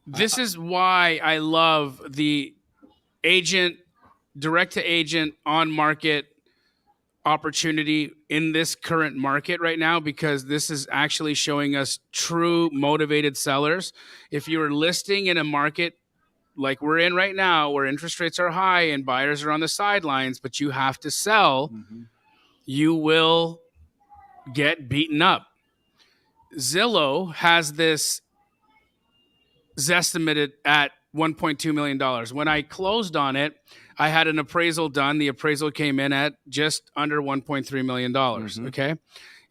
This is why I love the direct to agent on market opportunity in this current market right now, because this is actually showing us true motivated sellers. If you're listing in a market like we're in right now, where interest rates are high and buyers are on the sidelines, but you have to sell, you will get beaten up. Zillow has this estimated at $1.2 million. When I closed on it, I had an appraisal done. The appraisal came in at just under $1.3 million. Okay.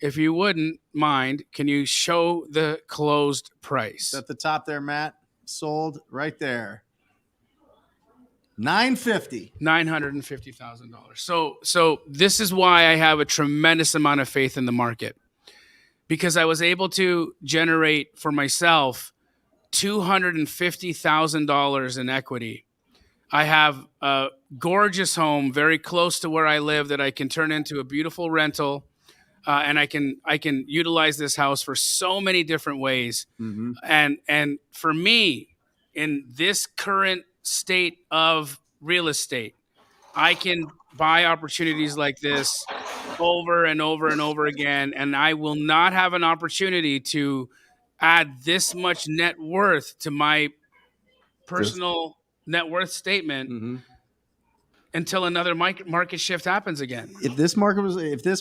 If you wouldn't mind, can you show the closed price? At the top there, Matt. Sold right there. $950,000. So this is why I have a tremendous amount of faith in the market, because I was able to generate for myself $250,000 in equity. I have a gorgeous home very close to where I live that I can turn into a beautiful rental, and I can utilize this house for so many different ways. And for me, in this current state of real estate, I can buy opportunities like this over and over and over again, and I will not have an opportunity to add this much net worth to my personal net worth statement until another market shift happens again. If this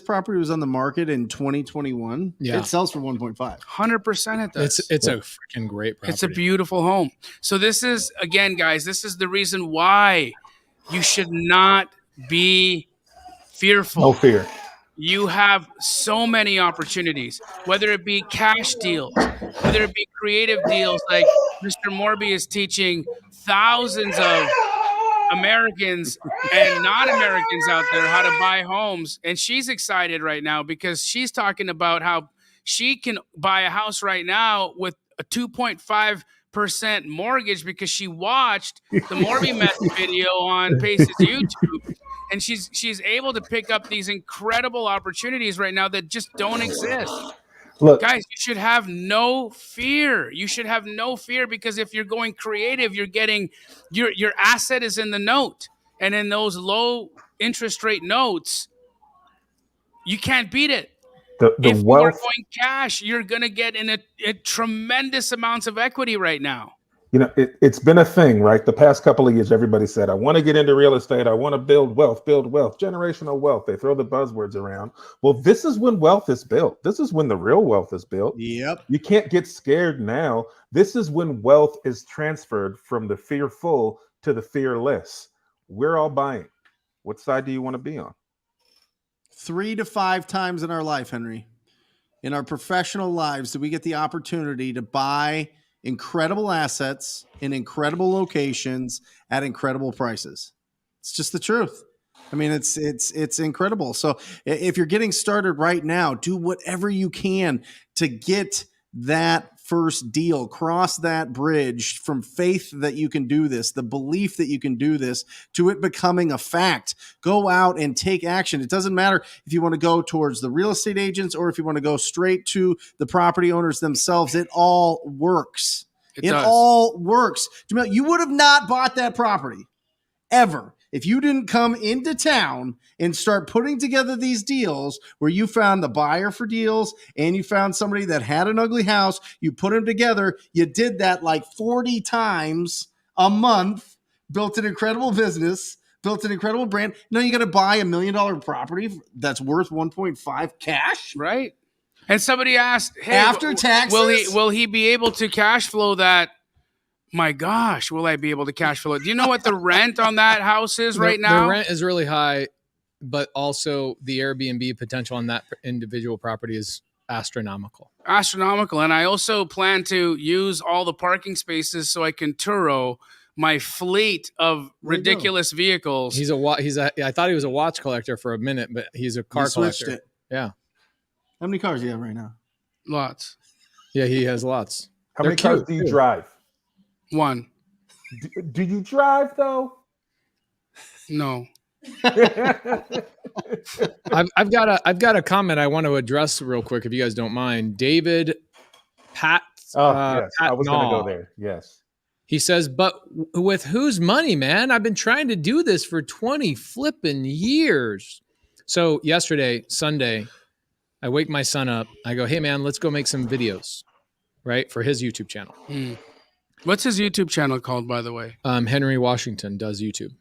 property was on the market in 2021, it sells for 1.5. 100% it does. It's a freaking great property. It's a beautiful home. So this is, again, guys, this is the reason why you should not be fearful. No fear. You have so many opportunities, whether it be cash deals, whether it be creative deals like Mr. Morby is teaching thousands of Americans and non-Americans out there how to buy homes. And she's excited right now because she's talking about how she can buy a house right now with a 2.5% mortgage because she watched the Morby Method video on Pace's YouTube. And she's able to pick up these incredible opportunities right now that just don't exist. Look, guys, you should have no fear. You should have no fear, because if you're going creative, you're getting your asset is in the note. And in those low interest rate notes, you can't beat it. If you are going cash, you're going to get in a tremendous amounts of equity right now. You know, it's been a thing, right? The past couple of years, everybody said, I want to get into real estate. I want to build wealth, generational wealth. They throw the buzzwords around. Well, this is when wealth is built. This is when the real wealth is built. Yep. You can't get scared now. This is when wealth is transferred from the fearful to the fearless. We're all buying. What side do you want to be on? 3 to 5 times in our life, Henry, in our professional lives, do we get the opportunity to buy incredible assets in incredible locations at incredible prices. It's just the truth. I mean, it's incredible. So if you're getting started right now, do whatever you can to get that first deal, cross that bridge from faith that you can do this, the belief that you can do this, to it becoming a fact. Go out and take action. It doesn't matter if you want to go towards the real estate agents or if you want to go straight to the property owners themselves. It all works. It all works. Jamil, you would have not bought that property ever if you didn't come into town and start putting together these deals where you found the buyer for deals and you found somebody that had an ugly house. You put them together. You did that like 40 times a month, built an incredible business, built an incredible brand. Now you got to buy $1 million property that's worth 1.5 cash. Right. And somebody asked, hey, after taxes, will he be able to cash flow that my gosh, will I be able to cash flow it? Do you know what the rent on that house is right now? The rent is really high, but also the Airbnb potential on that individual property is astronomical. Astronomical. And I also plan to use all the parking spaces so I can Turo my fleet of ridiculous vehicles. I thought he was a watch collector for a minute, but he's a car collector. It. Yeah. How many cars do you have right now? Lots. Yeah, he has lots. How many cars do you drive? One. Do you drive though? No. I've got a comment I want to address real quick if you guys don't mind. David Pat. Yes, Pat I was going to Naw. go there. Yes. He says, but with whose money, man? I've been trying to do this for 20 flipping years. So yesterday, Sunday, I wake my son up. I go, hey, man, let's go make some videos, right, for his YouTube channel. What's his YouTube channel called, by the way? Henry Washington does YouTube.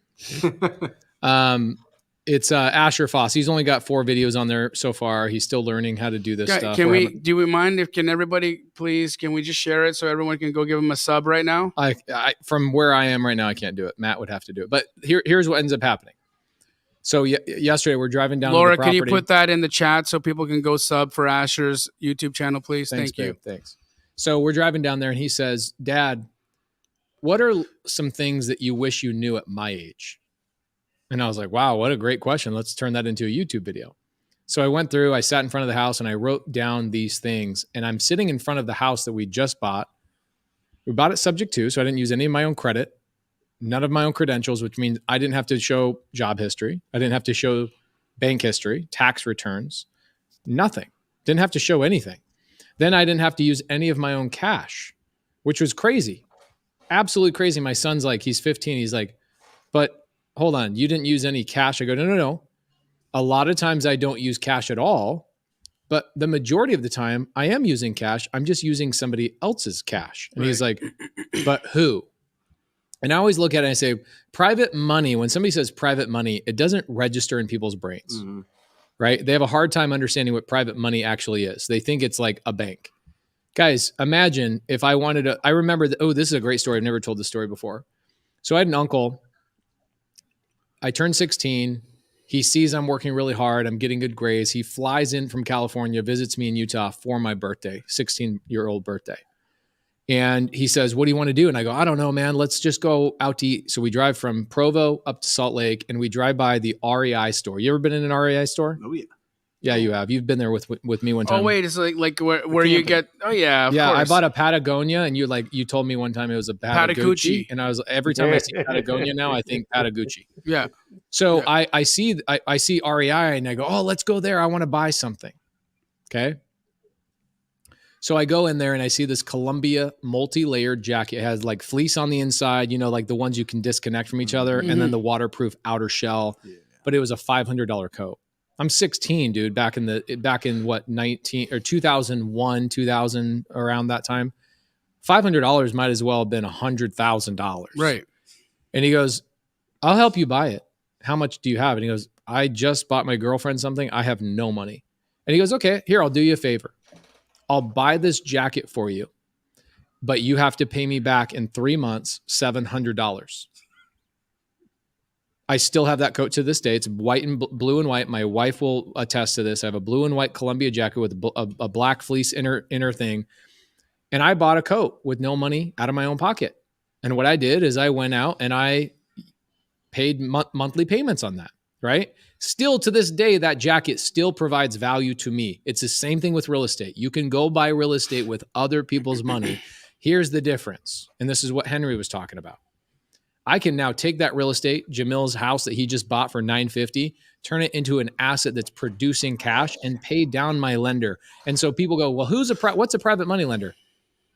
It's Asher Foss. He's only got 4 videos on there so far. He's still learning how to do this stuff. Do we mind if everybody please, can we just share it so everyone can go give him a sub right now? I from where I am right now, I can't do it. Matt would have to do it. But here's what ends up happening. So yesterday we're driving down Laura, to the property. can you put that in the chat so people can go sub for Asher's YouTube channel, please? Thanks, Thank you. babe. Thanks. So we're driving down there and he says, Dad, what are some things that you wish you knew at my age? And I was like, wow, what a great question. Let's turn that into a YouTube video. So I went through, I sat in front of the house and I wrote down these things. And I'm sitting in front of the house that we just bought. We bought it subject to, so I didn't use any of my own credit, none of my own credentials, which means I didn't have to show job history. I didn't have to show bank history, tax returns, nothing. Didn't have to show anything. Then I didn't have to use any of my own cash, which was crazy. Absolutely crazy. My son's like, he's 15. He's like, but hold on, you didn't use any cash. I go, no. A lot of times I don't use cash at all, but the majority of the time I am using cash. I'm just using somebody else's cash. And he's like, but who? And I always look at it and I say, private money, when somebody says private money, it doesn't register in people's brains, right? They have a hard time understanding what private money actually is. They think it's like a bank. Guys, imagine if I wanted to, I remember this is a great story. I've never told this story before. So I had an uncle. I turned 16. He sees I'm working really hard. I'm getting good grades. He flies in from California, visits me in Utah for my birthday, 16-year-old birthday. And he says, what do you want to do? And I go, I don't know, man. Let's just go out to eat. So we drive from Provo up to Salt Lake and we drive by the REI store. You ever been in an REI store? Oh, yeah. Yeah, you have. You've been there with me one time. Oh, wait. It's like where you get, oh, yeah. Of Yeah, course. I bought a Patagonia and you told me one time it was a Patagucci. And I was, every time I see Patagonia now, I think Patagucci. Yeah. So yeah. I see REI and I go, oh, let's go there. I want to buy something. Okay. So I go in there and I see this Columbia multi-layered jacket. It has like fleece on the inside, like the ones you can disconnect from each other, and then the waterproof outer shell. Yeah. But it was a $500 coat. I'm 16, dude, back in what, 2001, 2000, around that time. $500 might as well have been $100,000. Right. And he goes, I'll help you buy it. How much do you have? And he goes, I just bought my girlfriend something. I have no money. And he goes, okay, here, I'll do you a favor. I'll buy this jacket for you, but you have to pay me back in 3 months, $700. I still have that coat to this day. It's white and blue and white. My wife will attest to this. I have a blue and white Columbia jacket with a black fleece inner thing. And I bought a coat with no money out of my own pocket. And what I did is I went out and I paid monthly payments on that, right? Still to this day, that jacket still provides value to me. It's the same thing with real estate. You can go buy real estate with other people's money. Here's the difference. And this is what Henry was talking about. I can now take that real estate, Jamil's house that he just bought for $950, turn it into an asset that's producing cash and pay down my lender. And so people go, well, what's a private money lender?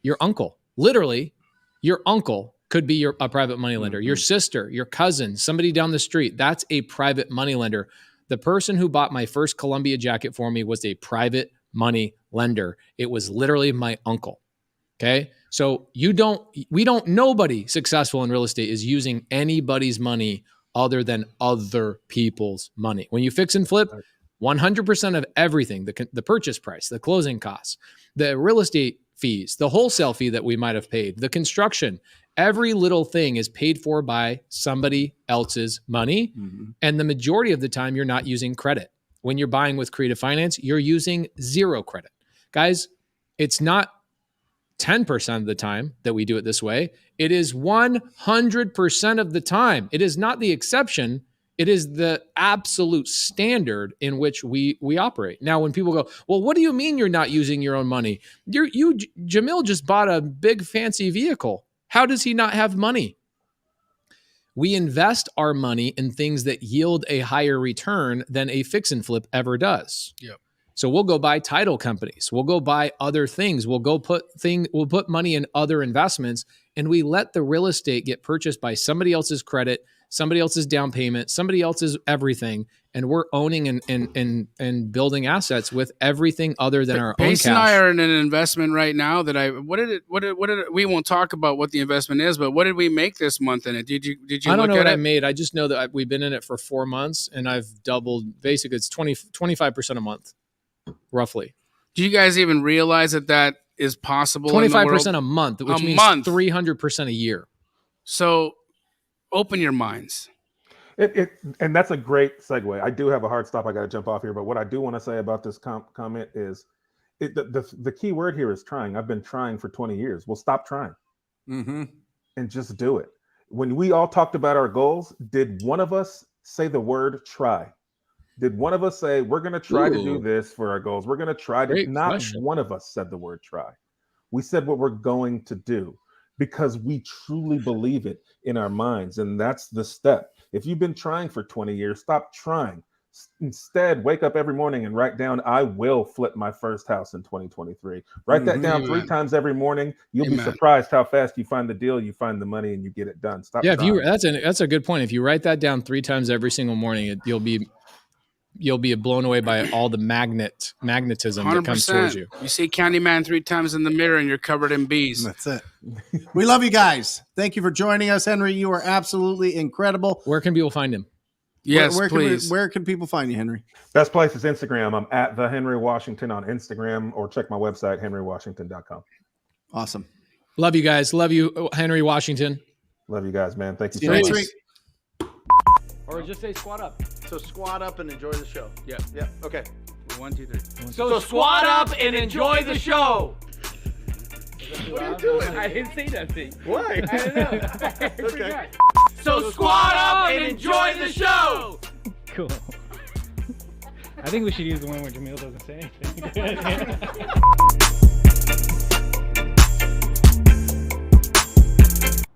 Your uncle. Literally, your uncle could be a private money lender. Your sister, your cousin, somebody down the street. That's a private money lender. The person who bought my first Columbia jacket for me was a private money lender. It was literally my uncle. Okay. So nobody successful in real estate is using anybody's money other than other people's money. When you fix and flip, 100% of everything, the purchase price, the closing costs, the real estate fees, the wholesale fee that we might have paid, the construction, Every little thing is paid for by somebody else's money. And the majority of the time, you're not using credit. When you're buying with Creative Finance, you're using zero credit. Guys, it's not 10% of the time that we do it this way. It is 100% of the time. It is not the exception. It is the absolute standard in which we operate. Now, when people go, well, what do you mean you're not using your own money? Jamil just bought a big fancy vehicle. How does he not have money? We invest our money in things that yield a higher return than a fix and flip ever does. Yep. So we'll go buy title companies. We'll go buy other things. We'll put money in other investments, and we let the real estate get purchased by somebody else's credit, somebody else's down payment, somebody else's everything, and we're owning and building assets with everything other than our own cash. Pace and I are in an investment right now that we won't talk about what the investment is, but what did we make this month in it? Did you I don't know what I I made. I just know that we've been in it for 4 months, and I've doubled. Basically, it's 25% a month, roughly. Do you guys even realize that is possible? 25% a month, which means month. 300% a year. So open your minds. And that's a great segue. I do have a hard stop. I got to jump off here. But what I do want to say about this comment is the key word here is trying. I've been trying for 20 years. Well, stop trying and just do it. When we all talked about our goals, did one of us say the word try? Did one of us say, we're going to try to do this for our goals? We're going to try to. Great Not question. one of us said the word try. We said what we're going to do because we truly believe it in our minds. And that's the step. If you've been trying for 20 years, stop trying. Instead, wake up every morning and write down, I will flip my first house in 2023. Write that down 3 times every morning. You'll be surprised how fast you find the deal, you find the money, and you get it done. Stop trying. That's a good point. If you write that down 3 times every single morning, you'll be blown away by all the magnetism 100%. that comes towards you. You see Candyman 3 times in the mirror and you're covered in bees. That's it. We love you guys. Thank you for joining us, Henry. You are absolutely incredible. Where can people find him? Yes, please. please. Where can people find you, Henry? Best place is Instagram. I'm at the Henry Washington on Instagram, or check my website, henrywashington.com. Awesome. Love you guys. Love you, Henry Washington. Love you guys, man. Thank you See so you much. next week. Or just say squat up. So squat up and enjoy the show. Yeah. Yeah. Okay. 1, 2, 3. So squat up and enjoy the show. What are you doing? I didn't say nothing. Why? I don't know. Okay. So squat up and enjoy the show. Cool. I think we should use the one where Jamil doesn't say anything.